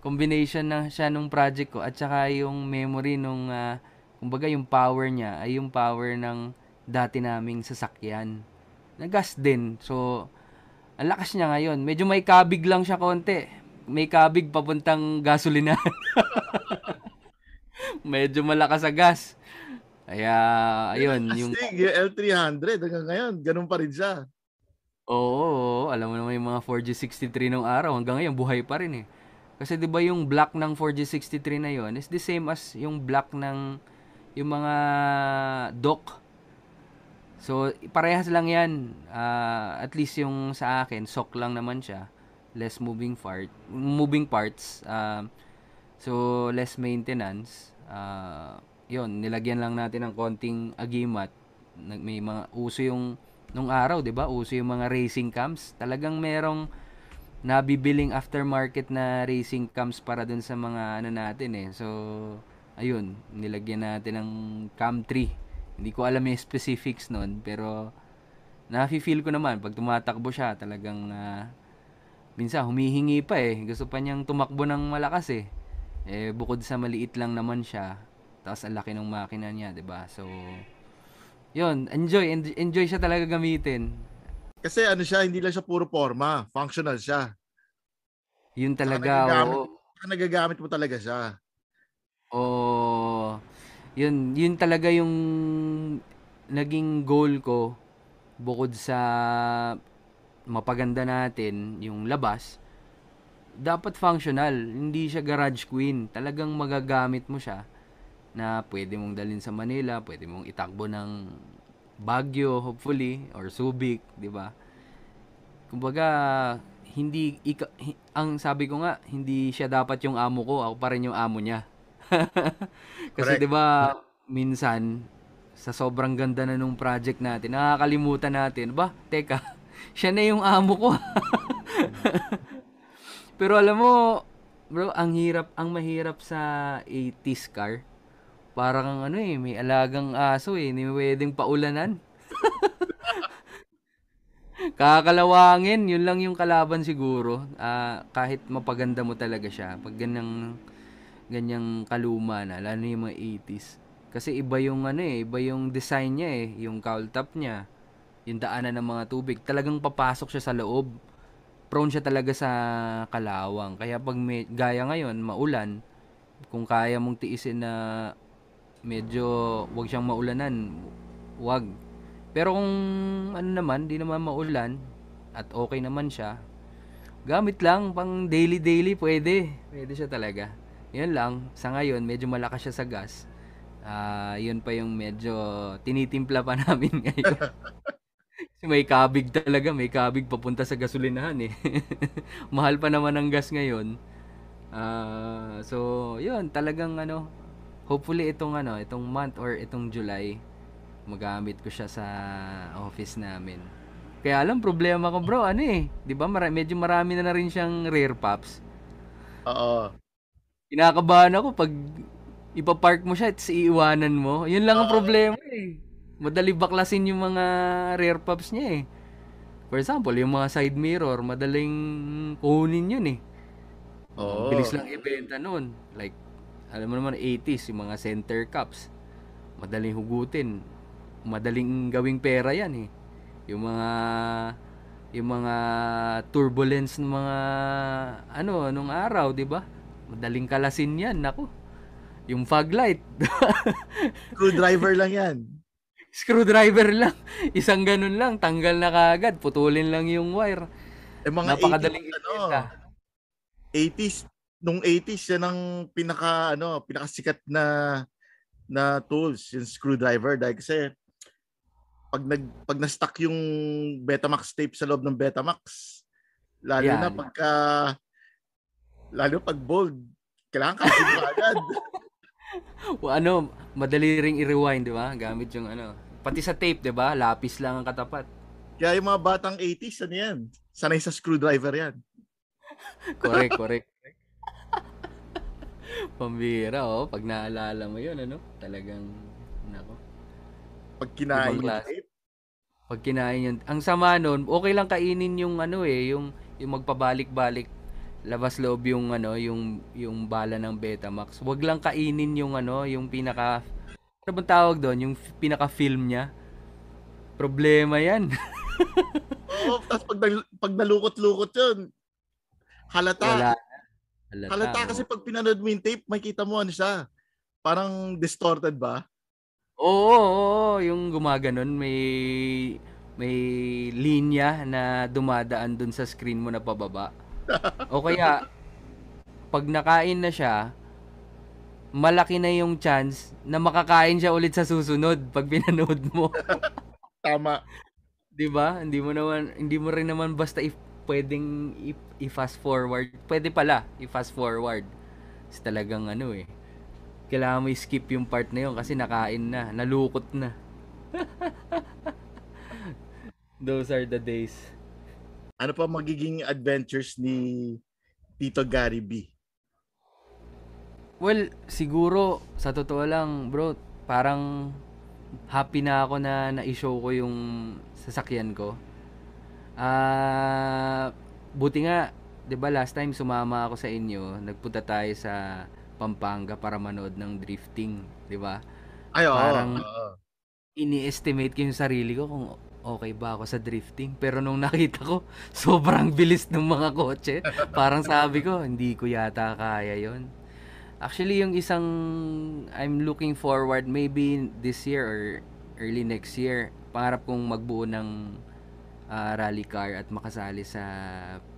combination na siya nung project ko at saka yung memory nung kumbaga yung power niya ay yung power ng dati naming sasakyan. Nagas din. So ang lakas niya ngayon. Medyo may kabig lang siya konti. May kabig papuntang gasolina. Medyo malakas sa gas. Kaya, ayun, yung Astig, yung L300 hanggang ngayon, ganun pa rin siya. oo, alam mo naman yung mga 4G63 nung araw, hanggang ngayon buhay pa rin eh. Kasi 'di ba yung block ng 4G63 na yon is the same as yung block ng yung mga dock. So, parehas lang 'yan. At least yung sa akin, sok lang naman siya. Less moving parts. So, less maintenance. Yun, nilagyan lang natin ng konting agimat. May mga uso yung nung araw, 'di ba? Uso yung mga racing cams. Talagang merong nabibiling aftermarket na racing cams para dun sa mga ano natin eh. So, ayun, nilagyan natin ng cam 3. Hindi ko alam yung specifics nun, pero nafe-feel ko naman pag tumatakbo siya, talagang minsan humihingi pa eh. Gusto pa niyang tumakbo ng malakas eh. Eh bukod sa maliit lang naman siya, tapos ang laki ng makina niya, 'di ba? So, 'yun, enjoy siya talaga gamitin. Kasi ano siya, hindi lang siya puro forma. Functional siya. 'Yun Saka talaga, nagagamit, oo. saka nagagamit mo talaga siya. Oo. 'Yun talaga yung naging goal ko bukod sa mapaganda natin yung labas, dapat functional, hindi siya garage queen. Talagang magagamit mo siya na pwede mong dalhin sa Manila, pwede mong itakbo ng Baguio hopefully or Subic, 'di ba? Kumbaga ang sabi ko nga, hindi siya dapat yung amo ko, ako pa rin yung amo niya. Kasi 'di Correct. ba minsan sa sobrang ganda na nung project natin, nakakalimutan natin, ba, teka, siya na yung amo ko. Pero alam mo, bro, ang mahirap sa 80s car. Parang ano eh, may alagang aso eh, hindi pwedeng paulanan. Kakalawangin, yun lang yung kalaban siguro. Kahit mapaganda mo talaga siya, pag ganyang kaluma na, lalo na yung mga 80s. Kasi iba yung ano eh, iba yung design niya eh, yung cowl top niya, yung daanan ng mga tubig, talagang papasok siya sa loob. Prone siya talaga sa kalawang. Kaya pag gaya ngayon, maulan, kung kaya mong tiisin na medyo wag siyang maulanan, wag. Pero kung ano naman, di naman maulan at okay naman siya, gamit lang pang daily pwede. Pwede siya talaga. Yun lang, sa ngayon medyo malakas siya sa gas. Yun pa yung medyo tinitimpla pa namin ngayon. Kasi may kabig talaga, may kabig papunta sa gasolinahan eh. Mahal pa naman ang gas ngayon. So, yun, talagang ano, hopefully itong month or itong July, magamit ko siya sa office namin. Kaya alam, problema ko bro, ano eh, di ba medyo marami na rin siyang rare pops. Oo. Kinakabahan ako pag ipapark mo siya at iiwanan mo. Yun lang ang Oo. problema eh. Madali baklasin yung mga rare pops niya eh. For example, yung mga side mirror, madaling kunin yun eh. Bilis Oo. lang ibenta noon. Like, alam mo naman, 80s, yung mga center cups. Madaling hugutin. Madaling gawing pera yan eh. Yung mga turbulence ng mga nung araw, 'di ba? Madaling kalasin 'yan, nako. Yung fog light, Screwdriver lang yan. screwdriver lang. Isang ganun lang, tanggal na kaagad, putulin lang yung wire. Eh mga 80s, Napakadaling ibenta. 80s, nung 80s yan ang pinakasikat na tools, yung screwdriver dahil kasi pag na-stuck yung Betamax tape sa loob ng Betamax, lalo na Yan. lalo pag bold, kailangan kasi mo agad. Madali ring i-rewind, 'di ba? Gamit yung pati sa tape, 'di ba? Lapis lang ang katapat. Kaya yung mga batang 80s, ano yan? Sanay sa screwdriver yan. Correct, correct. Pambira, oh. Pag naalala mo 'yun, talagang nako, Pag ibang kinain yung klase. tape, Pag kinain yun, ang sama nun, okay lang kainin yung yung magpabalik-balik labas loob yung yung bala ng Betamax. Wag lang kainin yung yung pinaka, ano bang tawag doon, yung pinaka film niya. Problema yan. oo, tapos pag nalukot-lukot yun, halata. Wala, halata, Halata kasi oh. pag pinanood mo yung tape, makita mo ano siya. Parang distorted ba? Oo, oo, yung gumaganon, may linya na dumadaan dun sa screen mo na pababa. O kaya, pag nakain na siya, malaki na yung chance na makakain siya ulit sa susunod pag pinanood mo. Tama. 'Di ba? Hindi mo rin naman basta pwedeng i-fast forward. Pwede pala i-fast forward. is talagang ano eh, kailangan mo i-skip yung part na yun kasi nakain na, nalukot na. Those are the days. Ano pa magiging adventures ni Tito Gary B? Well, siguro, sa totoo lang, bro, parang happy na ako na na-show ko yung sasakyan ko. Ah, buti nga, 'di ba last time sumama ako sa inyo, nagpunta tayo sa Pampanga para manood ng drifting, 'di ba? Ay, oo. Parang Oo. ini-estimate ko yung sarili ko kung okay ba ako sa drifting. Pero nung nakita ko, sobrang bilis ng mga kotse. Parang sabi ko, hindi ko yata kaya yon. Actually, yung isang I'm looking forward maybe this year or early next year, pangarap kong magbuo ng rally car at makasali sa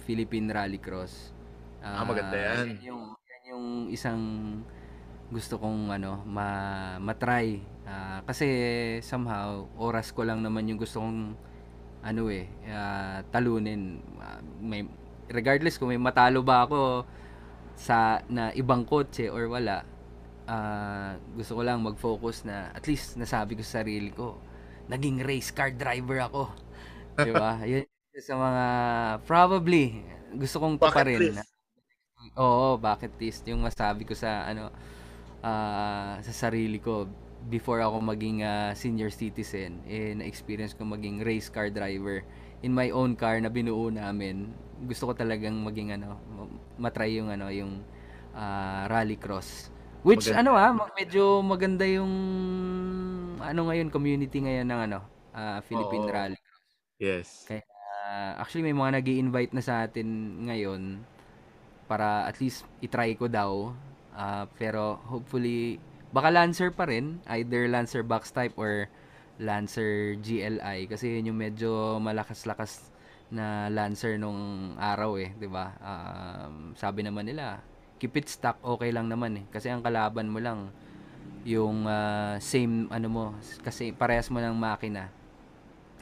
Philippine Rallycross. Maganda yan. Yan yung isang gusto kong ano matry. Kasi somehow oras ko lang naman yung gusto kong ano talunin. May regardless kung may matalo ba ako sa na ibang kotse or wala, gusto ko lang mag-focus na at least nasabi ko sa sarili ko, naging race car driver ako. 'Di ba? Yun sa mga probably gusto kong Bucket tuparin. list. Oo, bucket list yung masabi ko sa ano sa sarili ko before ako maging senior citizen, na-experience ko maging race car driver in my own car na binuo namin. Gusto ko talagang maging matry yung yung rallycross. Which Maganda. medyo maganda yung ngayon community ngayon ng Philippine Oo. Rally. Yes. Kaya actually may mga nag-i-invite na sa atin ngayon para at least i-try ko daw. Pero hopefully baka Lancer pa rin, either Lancer box type or Lancer GLI kasi yun yung medyo malakas-lakas na Lancer nung araw 'di ba? Sabi naman nila, keep it stock okay lang naman kasi ang kalaban mo lang yung same mo kasi parehas mo ng makina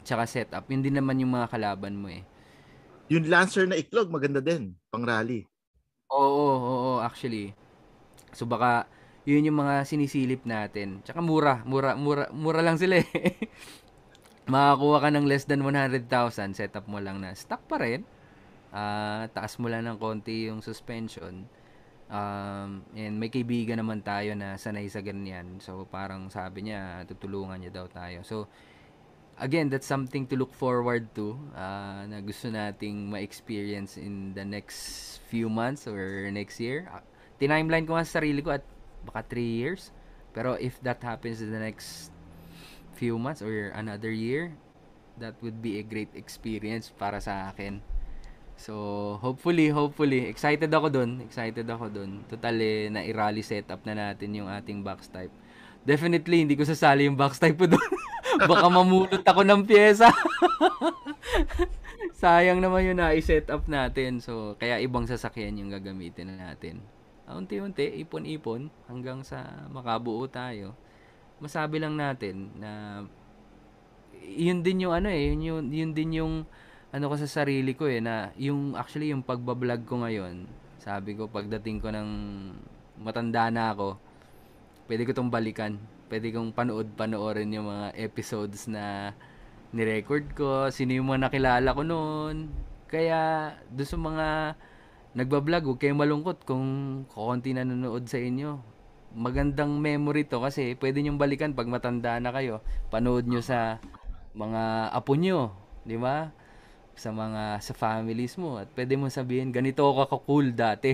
tsaka setup. Yun din naman yung mga kalaban mo Yung Lancer na iklog, maganda din. Pang rally. Oo, actually. So baka yun yung mga sinisilip natin. Tsaka mura, mura, mura, mura lang sila Makakuha ka ng less than 100,000, setup mo lang na stock pa rin. Taas mo lang ng konti yung suspension. And may kaibigan naman tayo na sanay sa ganyan. So parang sabi niya, tutulungan niya daw tayo. So again, that's something to look forward to na gusto nating ma-experience in the next few months or next year. Tinimeline ko nga sa sarili ko at baka 3 years. Pero if that happens in the next few months or another year, that would be a great experience para sa akin. So, hopefully, excited ako dun. Total na i-rally setup na natin yung ating box type. Definitely, hindi ko sasali yung box type ko dun. Baka mamulot ako ng pyesa. Sayang naman yung na-set up natin. So, kaya ibang sasakyan yung gagamitin natin. Unti-unti, ipon-ipon, hanggang sa makabuo tayo. Masabi lang natin na yun din yung yun din yung ko sa sarili ko na yung actually yung pagbablog ko ngayon, sabi ko pagdating ko ng matanda na ako, pwede ko tong balikan. Pwede kong panoorin yung mga episodes na ni-record ko, sino yung mga nakilala ko noon. Kaya doon sa mga nagbablog, huwag kayong malungkot kung konti nanonood sa inyo. Magandang memory to kasi pwede nyong balikan pag matanda na kayo. Panood nyo sa mga apo nyo, di ba? Sa families mo at pwede mo sabihin ganito ako ka-cool dati.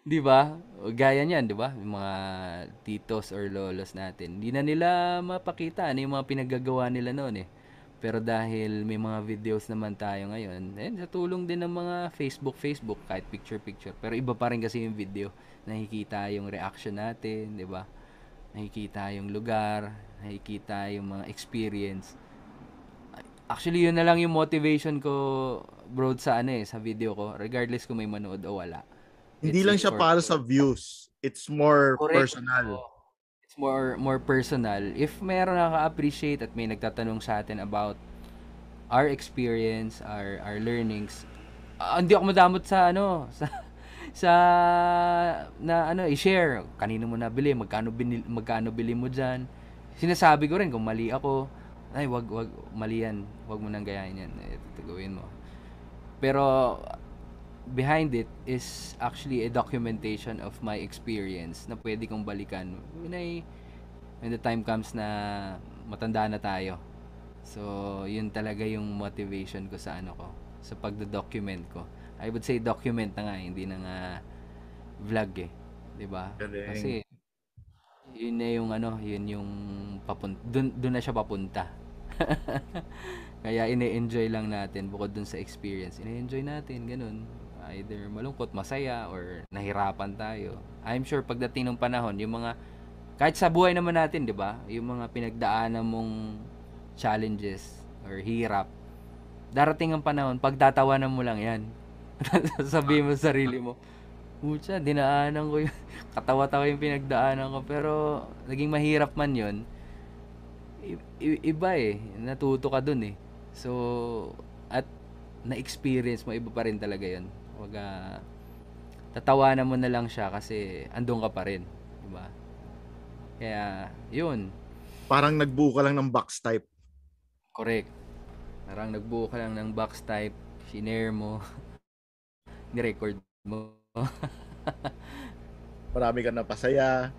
'Di ba? Gaya niyan, 'di ba? Yung mga titos or lolos natin. Hindi na nila mapakita ano yung mga pinaggagawa nila noon Pero dahil may mga videos naman tayo ngayon, sa tulong din ng mga Facebook kahit picture. Pero iba pa rin kasi yung video. Nakikita yung reaction natin, 'di ba? Nakikita yung lugar, nakikita yung mga experience. Actually, yun na lang yung motivation ko, bro, sa sa video ko, regardless kung may manood o wala. Hindi lang siya For para sa views. It's more correct. personal. It's more personal. If meron nakaka-appreciate at may nagtatanong sa atin about our experience, our learnings, hindi ako madamot sa sa sa na ano i-share kanino mo nabili, magkano bili mo diyan. Sinasabi ko rin kung mali ako, ay wag mali yan, wag mo nang gayahin yan, ito gawin mo. Pero behind it is actually a documentation of my experience na pwede kong balikan when the time comes na matanda na tayo. So, yun talaga yung motivation ko sa ano ko, sa pagdo-document ko. I would say document na nga, hindi na nga vlog eh. 'Di ba? Galing. Kasi yun na yung ano, yun yung dun na siya papunta. Kaya ine-enjoy lang natin bukod dun sa experience. Ine-enjoy natin, ganun. Either malungkot, masaya, or nahirapan tayo. I'm sure pagdating ng panahon, yung mga, kahit sa buhay naman natin, di ba? Yung mga pinagdaanan mong challenges or hirap, darating ang panahon, pagtatawanan mo lang yan. Sabihin mo sa sarili mo, Pucha, dinaanan ko yun. Katawa-tawa yung pinagdaanan ko. Pero, naging mahirap man yun, iba eh. Natuto ka dun eh. So, at na-experience mo, iba pa rin talaga yun. Wag tatawanan mo na lang siya kasi andun ka pa rin. Diba? Kaya, yun. Parang nagbuo ka lang ng box type. Correct. Parang nagbuo ka lang ng box type, shinare mo, ni-record mo. Marami ka napasaya.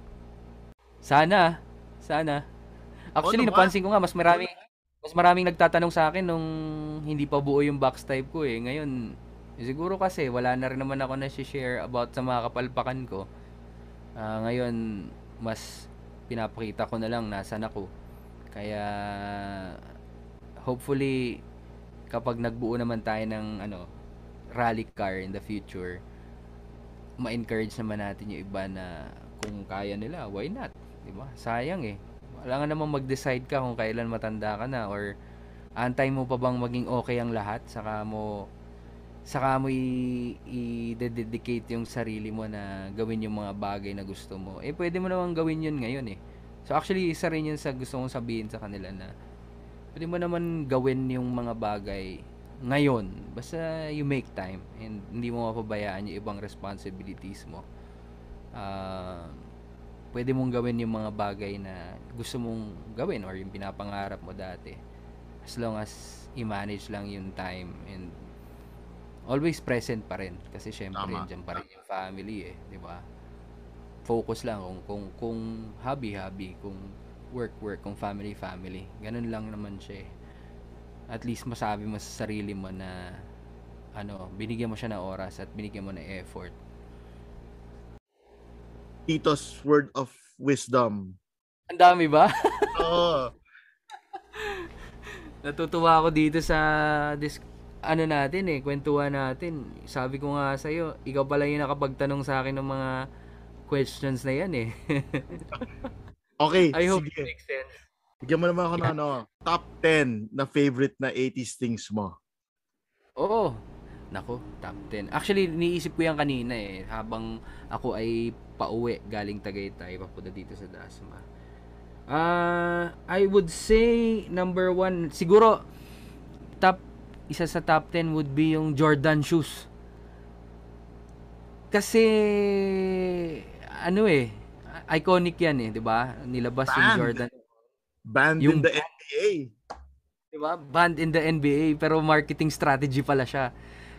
Sana. Actually, naman. napansin ko nga mas maraming nagtatanong sa akin nung hindi pa buo yung box type ko eh. Ngayon, siguro kasi wala na rin naman ako na share about sa mga kapalpakan ko. Ngayon, mas pinapakita ko na lang nasan ako. Kaya hopefully kapag nagbuo naman tayo ng rally car in the future, ma-encourage naman natin yung iba na kung kaya nila, why not? 'Di ba? Sayang eh. Wala nga namang mag-decide ka kung kailan matanda ka na, or antay mo pa bang maging okay ang lahat saka mo i-dedicate yung sarili mo na gawin yung mga bagay na gusto mo. Eh pwede mo namang gawin yun ngayon eh. So actually isa rin yun sa gusto kong sabihin sa kanila na pwede mo naman gawin yung mga bagay ngayon. Basta you make time and hindi mo mapabayaan yung ibang responsibilities mo. Ah, pwede mong gawin yung mga bagay na gusto mong gawin or yung pinapangarap mo dati. As long as i-manage lang yung time and always present pa rin. Kasi syempre, Tama. dyan pa rin yung family eh. Di ba? Focus lang kung hobby, kung work, kung family. Ganun lang naman siya eh. At least masabi mo sa sarili mo na binigyan mo siya ng oras at binigyan mo ng effort. Tito's word of wisdom. Ang dami ba? Oo. Natutuwa ako dito sa natin eh, kwentuhan natin. Sabi ko nga sa'yo, ikaw pala yung nakapagtanong sa akin ng mga questions na yan eh. Okay, I hope it sige. makes sense. Bigyan mo naman ako ng top 10 na favorite na 80s things mo. Oo. Nako, top 10. Actually, niisip ko yan kanina eh. Habang ako ay pauwi galing Tagaytay, papunta dito sa Dasma. I would say number 1, siguro isa sa top 10 would be yung Jordan shoes. Kasi iconic yan eh, 'di ba? Nilabas yung Jordan. Banned Yung in the NBA. 'Di ba? Banned in the NBA pero marketing strategy pala siya.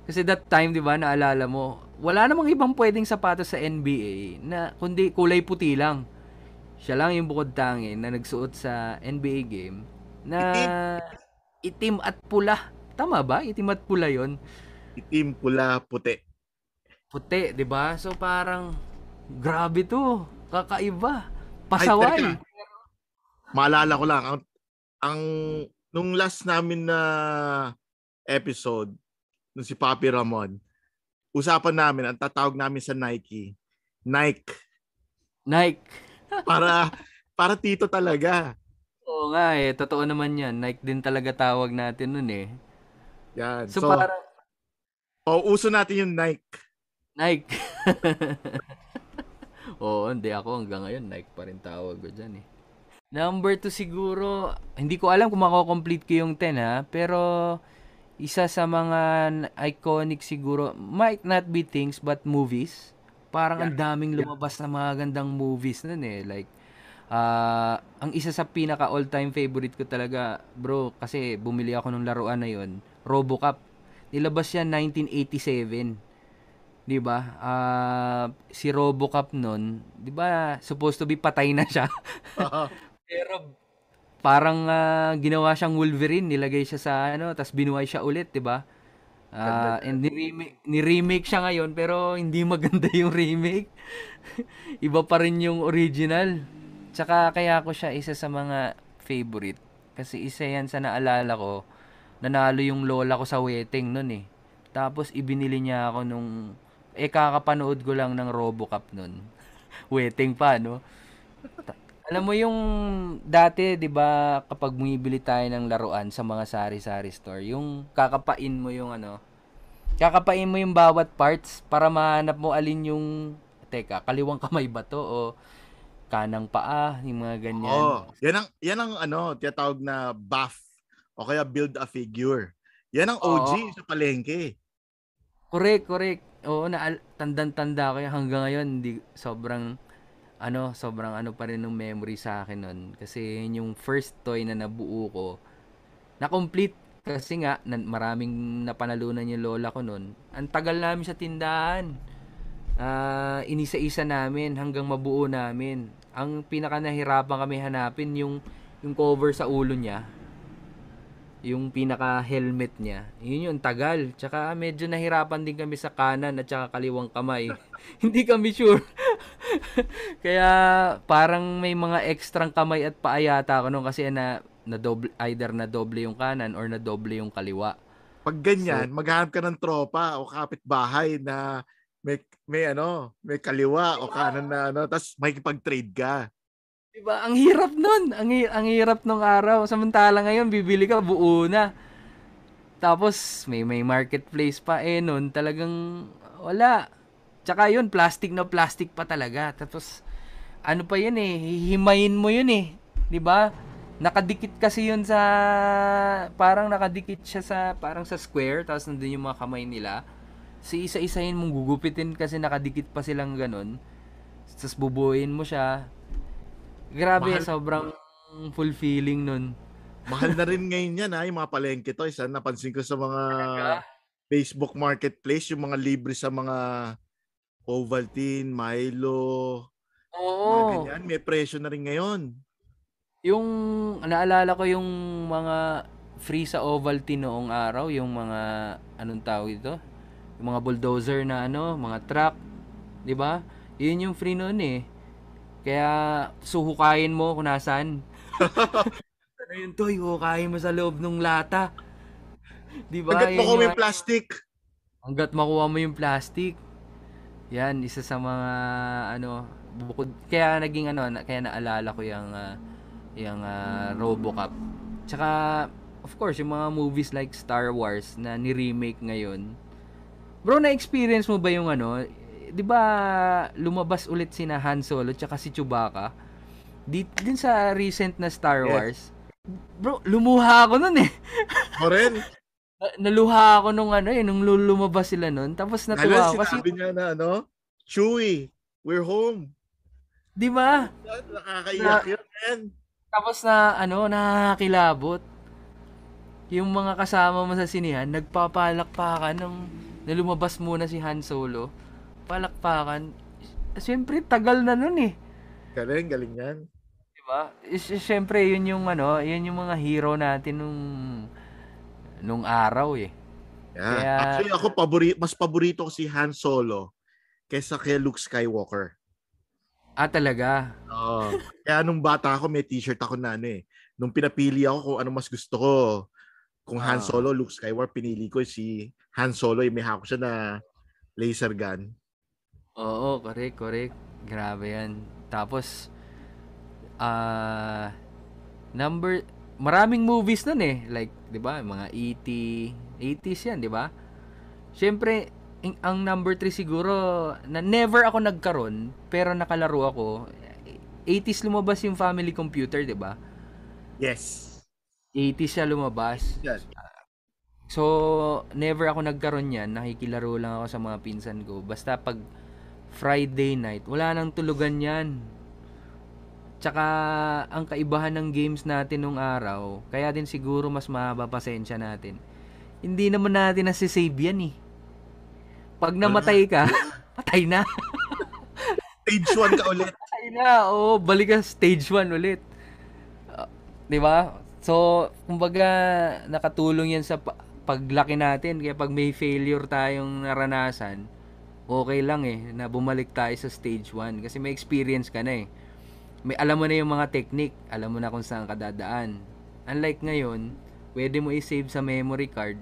Kasi that time, 'di ba, naalala mo, wala namang ibang pwedeng sapatos sa NBA na kundi kulay puti lang. Siya lang yung bukod tangi na nagsuot sa NBA game na itim at pula. Tama ba? Itim at pula 'yon. Itim, pula, puti. Puti, 'di ba? So parang grabe 'to. Kakaiba. Ay, Pasaway. teka. Maalala ko lang ang nung last namin na episode nung si Papi Ramon, usapan namin, ang tatawag namin sa Nike. Nike. Para tito talaga. Oo nga eh, totoo naman 'yan. Nike din talaga tawag natin nun eh. Yan. So So, parang uso natin yung Nike. Nike. Oo, hindi ako hanggang ngayon Nike pa rin tawag ko diyan eh. Number 2 siguro, hindi ko alam kung mako-complete ko yung 10 ha, pero isa sa mga iconic siguro, might not be things but movies. Parang Yeah. ang daming lumabas na mga gandang movies nun eh. Like, ang isa sa pinaka all-time favorite ko talaga, bro, kasi bumili ako ng laruan na yon, RoboCop. Nilabas yan 1987. 'Di ba? Si RoboCop nun, 'di ba, supposed to be patay na siya. Pero parang ginawa siyang Wolverine, nilagay siya sa ano, tas binuhay siya ulit, 'di ba? Ganda And yan. ni-remake siya ngayon pero hindi maganda yung remake. Iba pa rin yung original. Tsaka kaya ko siya isa sa mga favorite. Kasi isa yan sa naalala ko. Nanalo yung lola ko sa wedding nun eh. Tapos ibinili niya ako nung kakapanood ko lang ng RoboCop nun. Wedding pa, no? Alam mo yung dati, 'di ba, kapag bumibili tayo ng laruan sa mga sari-sari store, yung kakapain mo yung bawat parts para mahanap mo alin yung, teka, kaliwang kamay ba to o kanang paa, yung mga ganyan. Oh, yan ang ano, tinatawag na buff o kaya build a figure. Yan ang OG Oo. sa palengke. Correct, correct. Oo, tandang-tanda ko yan hanggang ngayon. Hindi, sobrang ano pa rin ng memory sa akin nun. Kasi yun yung first toy na nabuo ko, na complete. Kasi nga, maraming napanalunan yung lola ko nun. Ang tagal namin sa tindahan. Inisa-isa namin hanggang mabuo namin. Ang pinaka nahirapan kami hanapin yung cover sa ulo niya, yung pinaka helmet niya. Yun yung tagal. Tsaka medyo nahirapan din kami sa kanan at tsaka kaliwang kamay. Hindi kami sure. Kaya parang may mga ekstrang kamay at paa yata ako nung kasi na double, either na doble yung kanan or na doble yung kaliwa. Pag So, ganyan, maghanap ka ng tropa o kapitbahay na may kaliwa o kanan na ano, tapos makikipag-trade ka. 'di ba? Ang hirap nun. Ang hirap nung araw. Samantala ngayon, bibili ka buo na. Tapos may marketplace pa nun, talagang wala. Tsaka yun, plastic na plastic pa talaga. Tapos ano pa yun eh, hihimayin mo yun eh, 'di ba? Nakadikit kasi yun sa, parang nakadikit siya sa parang sa square, tapos nandun yung mga kamay nila. Si isa-isahin mong gugupitin kasi nakadikit pa silang ganun. Tapos bubuuin mo siya. Grabe, Mahal sobrang fulfilling nun. mahal na rin ngayon yan ha, yung mga palengke toys. Napansin ko sa mga Talaga? Facebook Marketplace, yung mga libre sa mga Ovaltine, Milo, mga Oo. ganyan. May presyo na rin ngayon. Yung naalala ko yung mga free sa Ovaltine noong araw, yung mga anong tawag ito? Yung mga bulldozer na ano, mga truck, 'di ba? Yun yung free noon eh. Kaya suhukayin mo kung nasaan. Ano yun, toy, hukayin mo sa loob ng lata. 'Di ba? Hanggat mo Yun ko yung may plastic. hangga't makuha mo yung plastic. Yan, isa sa mga ano, bukod kaya naging ano, kaya naalala ko yung RoboCop. Tsaka of course, yung mga movies like Star Wars na ni-remake ngayon. Bro, na-experience mo ba yung ano, 'di ba lumabas ulit sina Han Solo tsaka si Chewbacca? Din sa recent na Star Yes. Wars. Bro, lumuha ako nun eh. Ako rin. Naluha ako nung ano eh, nung lumabas sila nun. Tapos Lalo natuwa ako kasi, sinabi niya na ano, Chewie, we're home. 'di ba? Nakakaiyak Na, yun, man. tapos na ano, nakakilabot. Yung mga kasama mo sa sinihan, nagpapalakpakan na lumabas muna si Han Solo. Palakpakan. Siyempre, tagal na nun eh. Galing, galing yan. Diba? Siyempre, yun yung ano, yun yung mga hero natin nung araw eh. Yeah. Kaya, Actually, ako mas paborito ko si Han Solo kaysa kay Luke Skywalker. talaga. Kaya nung bata ako, may t-shirt ako na ano eh. Nung pinapili ako kung ano mas gusto ko, kung Han Ah, Solo, Luke Skywalker, pinili ko si Han Solo. May hawak siya na laser gun. oo, correct, correct. Grabe yan. Tapos, ah, number, maraming movies nun eh. Like, di ba, mga E.T., 80s yan, di ba? Siyempre, ang number 3 siguro, na never ako nagkaroon, pero nakalaro ako, 80s lumabas yung Family Computer, di ba? Yes. 80s siya lumabas. Yan. So, never ako nagkaroon yan. Nakikilaro lang ako sa mga pinsan ko. Basta pag Friday night, wala nang tulugan yan. Tsaka, ang kaibahan ng games natin nung araw, kaya din siguro mas mahaba pasensya natin. Hindi naman natin nasisave yan eh. Pag Wala. namatay ka, patay na. Stage 1 ka ulit. Patay na. Oo, balik ka stage 1 ulit. 'Di ba? So, kumbaga nakatulong 'yan sa paglaki natin kaya pag may failure tayong naranasan, okay lang na bumalik tayo sa stage 1 kasi may experience ka na eh. May alam mo na yung mga technique, alam mo na kung saan ka dadaan. Unlike ngayon, pwede mo i-save sa memory card.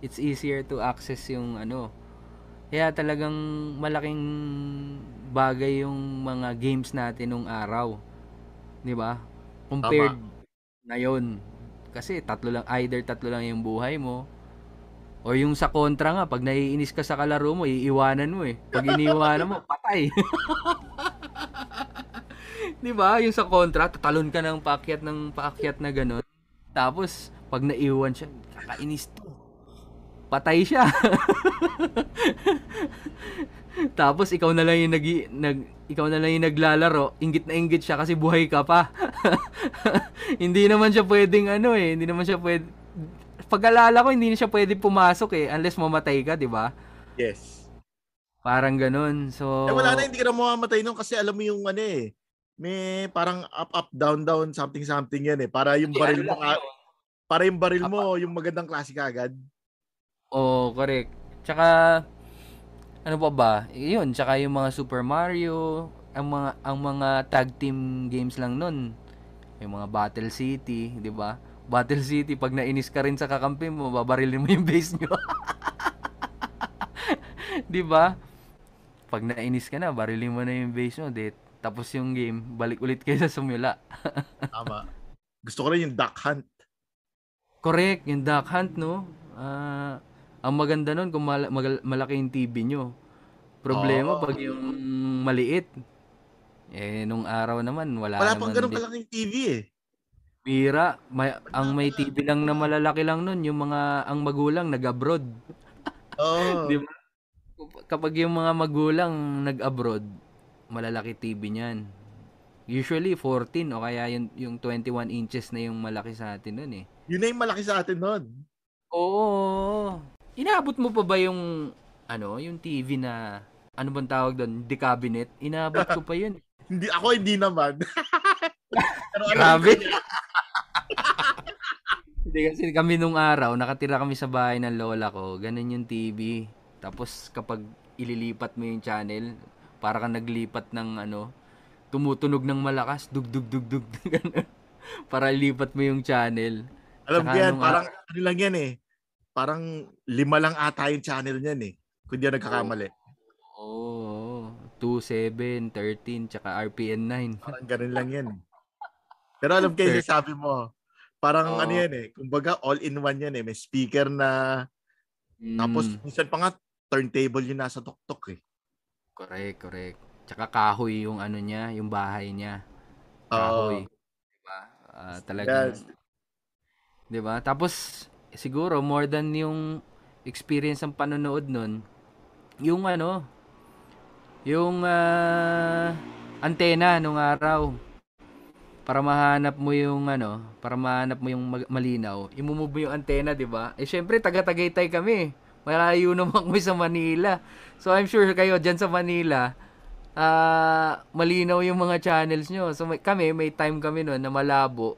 It's easier to access yung ano. Kaya talagang malaking bagay yung mga games natin nung araw, 'di ba? Compared Tama. ngayon. Kasi tatlo lang yung buhay mo. O yung sa kontra nga, pag naiinis ka sa kalaro mo, iiwanan mo eh. Pag iniiwanan mo, patay. 'Di ba? Yung sa kontra, tatalon ka ng paakyat na ganun. Tapos, pag naiwan siya, kakainis to. Patay siya. Tapos ikaw na lang yung ikaw na lang yung naglalaro, inggit na inggit siya kasi buhay ka pa. Hindi naman siya pwedeng hindi naman siya pwede pag-alala ko hindi na siya pwede pumasok unless mamatay ka, 'di ba? Yes. Parang ganoon. So, Wala na, hindi ka na mamamatay nun kasi alam mo yung ano eh. May parang up, up, down, down, something, something yan eh. Para yung hindi ano baril mo, lang 'yun. para yung baril Apa. mo, yung magandang klase kagad. Oh, correct. Tsaka ano pa ba? 'Yun, tsaka yung mga Super Mario, ang mga tag team games lang nun. Yung mga Battle City, 'di ba? Battle City pag nainis ka rin sa kakampi mo, babarilin mo yung base nyo. 'Di ba? Pag nainis ka na, barilin mo na yung base mo, tapos yung game, balik ulit kayo sa sumula. Tama. Gusto ko rin yung Duck Hunt. Correct, yung Duck Hunt, no? Ang maganda nun kung malaki yung TV nyo. Problema Oo. pag yung maliit, nung araw naman, wala Wala pang naman ganun din. kalaking TV eh. Bira, ang Wala, may wala. TV lang na malalaki lang nun, ang magulang nag-abroad. Di Oo. ba? Kapag yung mga magulang nag-abroad, malalaki TV niyan. Usually 14 o kaya yung 21 inches na yung malaki sa atin nun eh. Yun na yung malaki sa atin nun. Oo. Inaabot mo pa ba yung TV na, ano bang tawag doon? The cabinet? Inaabot ko pa yun. Hindi, ako hindi naman. Pero alam ko Grabe. yun. Hindi kasi kami nung araw, nakatira kami sa bahay ng lola ko, ganun yung TV. Tapos kapag ililipat mo yung channel, para kang naglipat ng tumutunog ng malakas, dug dug dug dug, ganun. Para lipat mo yung channel. Alam ko Tsaka yan, nung parang ano lang yan eh. Parang 5 lang ata yung channel niyan eh. Kung di ako oh, nagkakamali. oh, 2, 7, 13, tsaka RPN 9. Parang ganun lang yan. Pero alam ko yung sabi mo, parang ano Oo. yan eh. Kumbaga all-in-one yan eh. May speaker na, tapos Mm, minsan pa nga turntable yung nasa tuktok eh. correct, correct. Tsaka kahoy yung niya, yung bahay niya. Oo. Kahoy, 'di ba? Talagang, Yes. 'di ba? Tapos siguro more than yung experience ng panonood nun, yung antena nung araw. Para mahanap mo yung malinaw, i-move mo yung antena, 'di ba? Syempre taga-Tagaytay kami. Malayo naman kami sa Manila. So I'm sure kayo diyan sa Manila, malinaw yung mga channels nyo. So may time kami noon na malabo.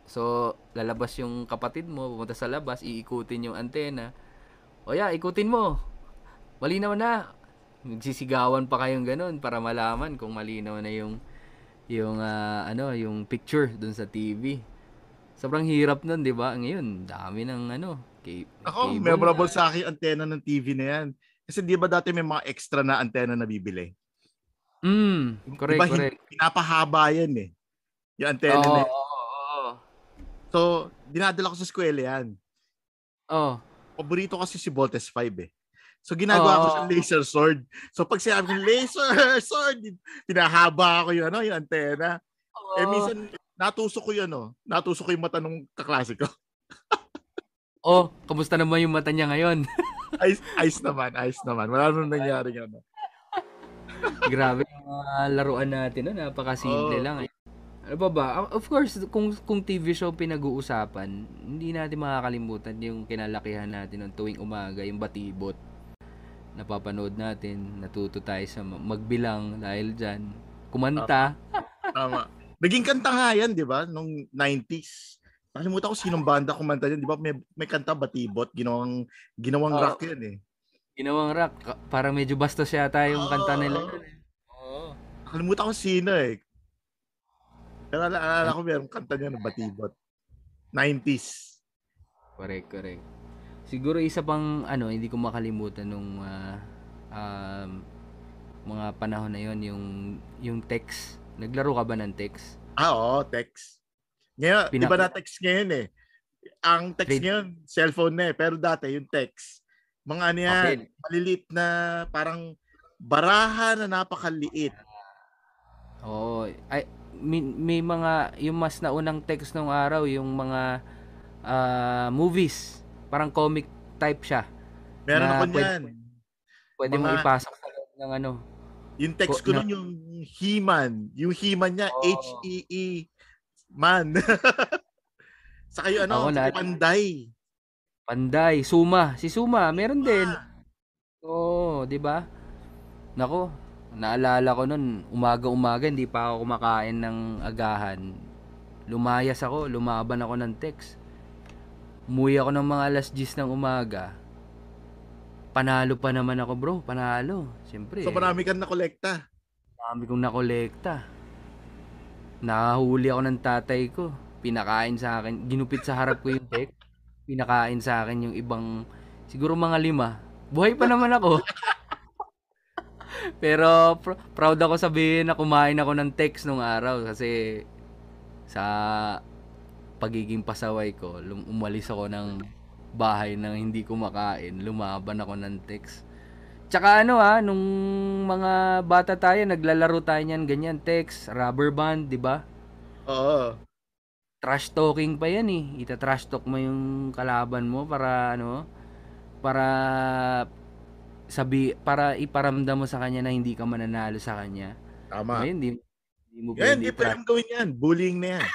So lalabas yung kapatid mo, pumunta sa labas, iikutin yung antena. O yeah, ikutin mo. Malinaw na. Nagsisigawan pa kayong ganun para malaman kung malinaw na yung picture dun sa TV. Sobrang hirap nun, 'di ba? Ngayon, dami ng Ako, cable na. memorable sa akin yung antena ng TV na yan. Kasi di ba dati may mga extra na antena na bibili? Di ba Correct, correct. pinapahaba yan eh. Yung antena Oo, na yan. oo, oo. So, dinadala ko sa eskwela yan. Oo. Paborito kasi si Voltes 5 eh. So, ginagawa ko Oo. sa laser sword. So, pag sinabi ko laser sword, pinahaba ko yung antena. Eh, Oo. minsan, natusok ko yun, no? Natusok ko yung mata ng kaklase ko. Oh, kamusta naman yung mata niya ngayon? Ayos naman, ayos naman. Wala nang nangyari ano. Grabe yung mga laruan natin, no? Napakasimple Oo. lang eh. Ano pa ba? Of course, kung TV show pinag-uusapan, hindi natin makakalimutan yung kinalakihan natin ng tuwing umaga, yung Batibot. Napapanood natin, natuto tayo sa magbilang dahil dyan. Tama, Kumanta. tama. Naging kanta nga yan, di ba? Nung 90s. Nakalimutan ko sinong banda kumanta yan. Di ba may kanta Batibot? Ginawang Oo, rock yan eh. ginawang rock. Parang medyo bastos yata yung kanta nila Oo. nun eh. Oo. Nakalimutan ko sino eh. Pero alala Ano? ko meron kanta niya ng Batibot. 90s. Correct, correct. Siguro isa pang ano, hindi ko makalimutan nung um, mga panahon na yon yung text. Naglaro ka ba ng text? Oo, text. Ngayon, iba Pinak na text ngayon eh. Ang text trade ngayon, cellphone na eh. Pero dati, yung text, mga ano yan, papel. maliliit na parang baraha na napakaliit. Oo. Ay, may mga yung mas naunang text nung araw, yung mga movies. Parang comic type siya Meron ako na niyan. pwede Mga, mong ipasok sa loob ng ano, yung text ko ng nun yung He-Man. Yung He-Man niya, oh, H-E-E, man. Saka yung ako ano, na Panday. Panday, Suma. Si Suma, meron din. Ah, Oo, 'di ba? Nako, naalala ko nun, umaga-umaga hindi pa ako kumakain ng agahan. Lumayas ako, lumaban ako ng text. Umuwi ako ng mga alas 10 ng umaga. Panalo pa naman ako, bro. Panalo. Siyempre, so marami kang nakolekta. dami kong nakolekta. Nakahuli ako ng tatay ko. Pinakain sa akin, ginupit sa harap ko yung text. Pinakain sa akin yung ibang, siguro mga 5. Buhay pa naman ako. Pero proud ako sabihin na kumain ako ng text nung araw kasi sa pagiging pasaway ko, umalis ako ng bahay nang hindi ko makain, lumaban ako ng text. Tsaka ano nung mga bata tayo, naglalaro tayo niyan, ganyan, text, rubber band, di ba? Oo. Trash talking pa yan eh. Ita-trash talk mo yung kalaban mo para ano, para para iparamdam mo sa kanya na hindi ka mananalo sa kanya. Tama. Ngayon, di mo Yan, pwede hindi pwedeng gawin yan. Bullying na yan.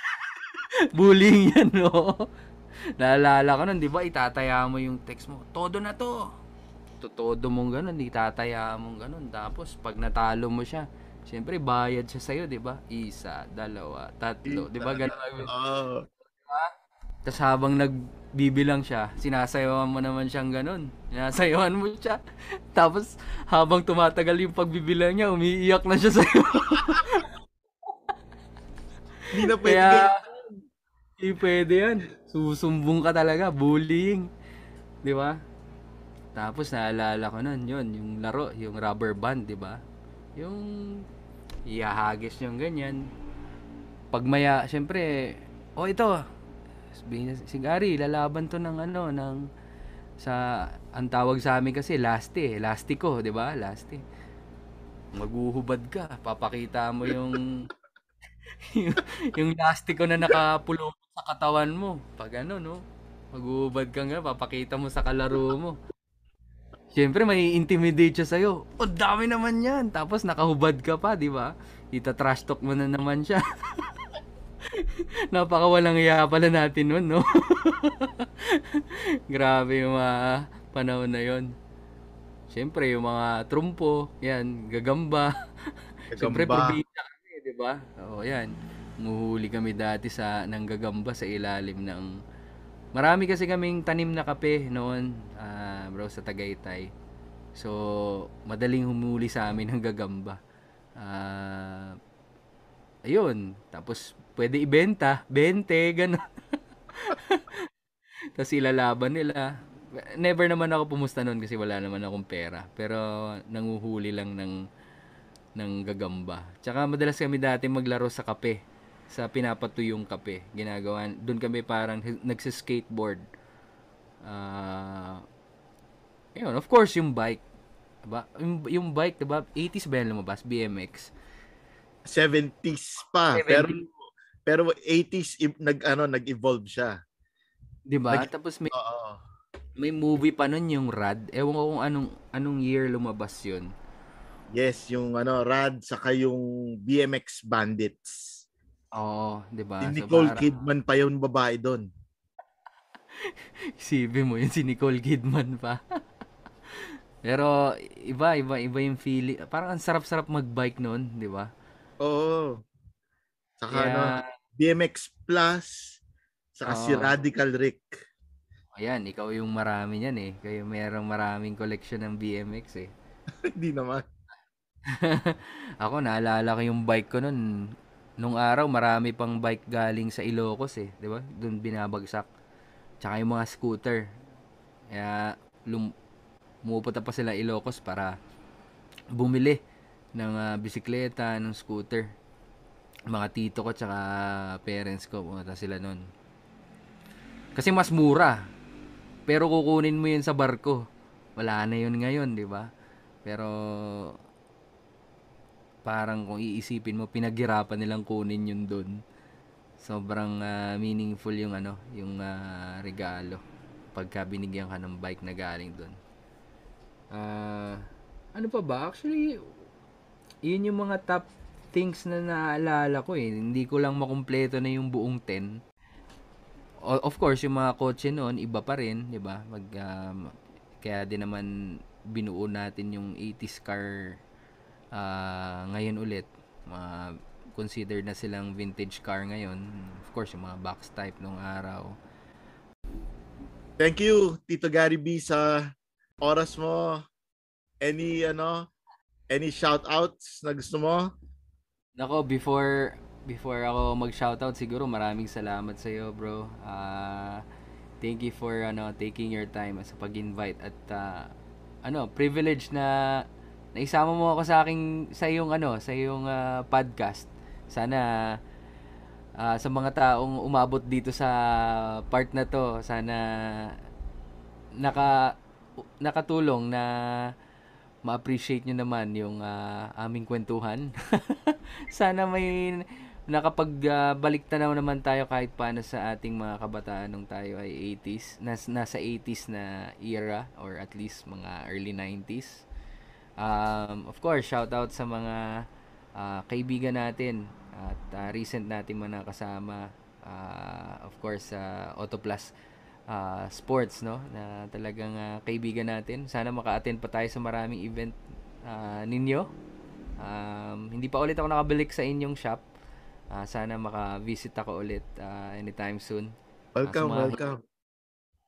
bullying yan, no? Naalala ko nun, di ba, itataya mo yung text mo, todo na to. Todo mong ganun, itataya mong ganun. Tapos, pag natalo mo siya, siyempre, bayad siya sa'yo, di ba? Isa, dalawa, tatlo, di ba? Ganun. Oo. Tapos habang nagbibilang siya, sinasayawan mo naman siyang ganun. Sinasayawan mo siya. Tapos, habang tumatagal yung pagbibilang niya, umiiyak na siya sa'yo. Hindi na pwede ganyan. Kaya, hindi pwede yan. Susumbong ka talaga, bullying. Di ba? Tapos naalala ko nun, yun, yung laro, yung rubber band, di ba? Yung ihahagis yung ganyan. Pag maya, syempre, oh ito, sabihin niya, si Gary, lalaban to ng ano, ng, sa, ang tawag sa amin kasi, lastiko, di ba? Lasti. Maghuhubad ka, papakita mo yung, yung lastiko na nakapulupot sa katawan mo. Pag ano, no? Maghuhubad ka nga, papakita mo sa kalaro mo. Siyempre, may intimidate siya sa'yo. Oh, dami naman yan. Tapos, nakahubad ka pa, di ba? Ita-trash talk mo na naman siya. Napakawalang iya pala natin nun, no? Grabe yung mga panahon na yon. Siyempre, yung mga trumpo, yan, gagamba. Siyempre, Gagamba. probinsya kami, di ba? Oo, yan. Muhuli kami dati ng gagamba sa ilalim ng... Marami kasi kaming tanim na kape noon, bro, sa Tagaytay. So, madaling humuli sa amin ng gagamba. Ah, ayun. Tapos, pwede ibenta, 20, gano'n. Tapos ilalaban nila. Never naman ako pumusta noon kasi wala naman akong pera. Pero nanguhuli lang ng gagamba. Tsaka madalas kami dati maglaro sa kape. Sa pinapatuyong kape. Ginagawa. Doon kami parang nagsiskateboard. Ah, yun, of course, yung bike. Diba? Yung bike, diba? 80s ba yan lumabas? BMX. 70s pa. Pero 70. pero 80s nag-evolve siya. 'Di ba? Nag Tapos may Oo. may movie pa nun yung Rad. Ewan ko kung anong year lumabas yun. Yes, yung Rad saka yung BMX Bandits. Oo, 'di Si ba? So Nicole parang Kidman pa yung babae doon. isipin mo yun si Nicole Kidman pa. Pero iba yung feeling. Parang ang sarap-sarap mag-bike noon, 'di ba? Oo. Saka Kaya BMX Plus, saka si oo. Radical Rick. Ayan, ikaw yung marami niyan eh. Kayo merong maraming collection ng BMX eh. Hindi naman. Ako naalala ko yung bike ko noon. Nung araw marami pang bike galing sa Ilocos eh, 'di ba? Doon binabagsak. Tsaka yung mga scooter. Kaya pumupunta pa sila Ilocos para bumili ng bisikleta, ng scooter. Mga tito ko tsaka parents ko pumunta sila noon. Kasi mas mura. Pero kukunin mo yun sa barko. Wala na yun ngayon, di ba? Pero parang kung iisipin mo, pinaghirapan nilang kunin yun doon. Sobrang meaningful yung yung regalo pagka binigyan ka ng bike na galing doon. Ah, ano pa ba? Actually, yun yung mga top things na naalala ko eh. Hindi ko lang makumpleto na yung buong 10. Of course, yung mga kotse noon, iba pa rin, di ba? Kaya din naman binuo natin yung 80s car ngayon ulit. Considered na silang vintage car ngayon. Of course, yung mga box type nung araw. Thank you, Tito Gary B, sa oras mo. Any any shout outs na gusto mo? Nako, before ako mag-shoutout, siguro maraming salamat sa iyo, bro. Thank you for taking your time sa pag-invite at privilege na naisama mo ako sa iyong sa iyong podcast. Sana sa mga taong umabot dito sa part na to, sana naka nakatulong na ma-appreciate nyo naman yung aming kwentuhan. Sana may nakapagbalik tanaw naman tayo kahit paano sa ating mga kabataan nung tayo ay 80s, nasa 80s na era or at least mga early 90s. Of course, shout out sa mga kaibigan natin at recent natin mga nakasama. Of course, sa Autoplus Sports, no? Na talagang kaibigan natin. Sana maka-attend pa tayo sa maraming event ninyo. Hindi pa ulit ako nakabalik sa inyong shop. Sana maka-visit ako ulit anytime soon. Sa Welcome, mga welcome.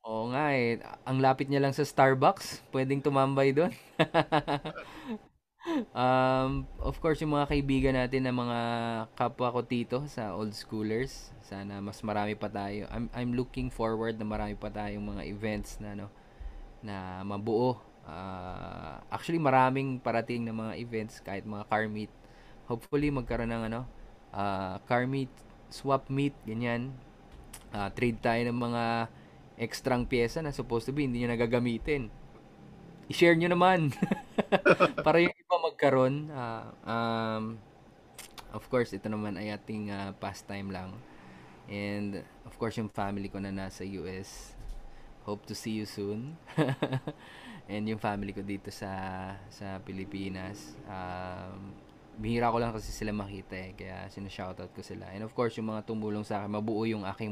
Oo nga eh. Ang lapit niya lang sa Starbucks. Pwedeng tumambay doon. Of course, yung mga kaibigan natin na mga kapwa ko tito sa old schoolers, sana mas marami pa tayo. I'm looking forward na marami pa tayong mga events na na mabuo. Actually, maraming parating na mga events kahit mga car meet. Hopefully, magkaroon ng car meet, swap meet, ganyan. Trade tayo ng mga extrang pyesa na supposed to be hindi nyo nagagamitin. I-share nyo naman. Para yung iba magkaroon. Of course, ito naman ay ating pastime lang. And of course, yung family ko na nasa US. Hope to see you soon. And yung family ko dito sa Pilipinas. Bihira ko lang kasi sila makita eh. Kaya sinashoutout ko sila. And of course, yung mga tumulong sa akin, mabuo yung aking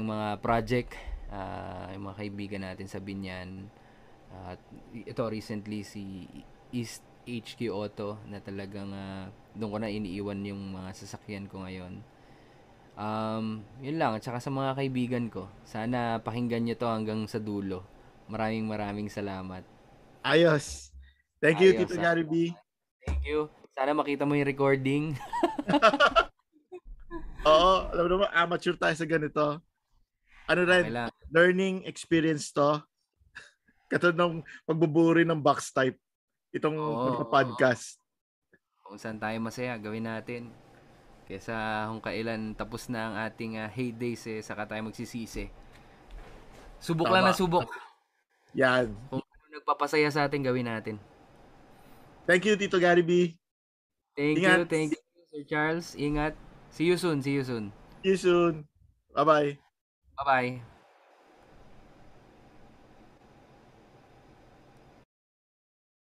mga project. Yung mga kaibigan natin sa Binyan. At ito recently si East HQ Auto na talagang doon ko na iniiwan yung mga sasakyan ko ngayon. Yun lang. At saka sa mga kaibigan ko, sana pakinggan nyo to hanggang sa dulo. Maraming salamat. Ayos. Thank you, Ayos. Tito Gary B. Thank you. Sana makita mo yung recording. Oo, alam mo naman, amateur tayo sa ganito. Ano Okay rin, lang. learning experience to. Katulad ng pagbuburi ng box type. Itong Oo. pagka-podcast. Kung saan tayo masaya, gawin natin. Kesa kung kailan tapos na ang ating heydays saka tayo magsisisi. Subok lang na Tama. subok. Yan. Kung ano nagpapasaya sa atin, gawin natin. Thank you, Tito Gary B. Ingat. Thank you, Sir Charles. Ingat. See you soon. See you soon. Bye-bye. Bye-bye.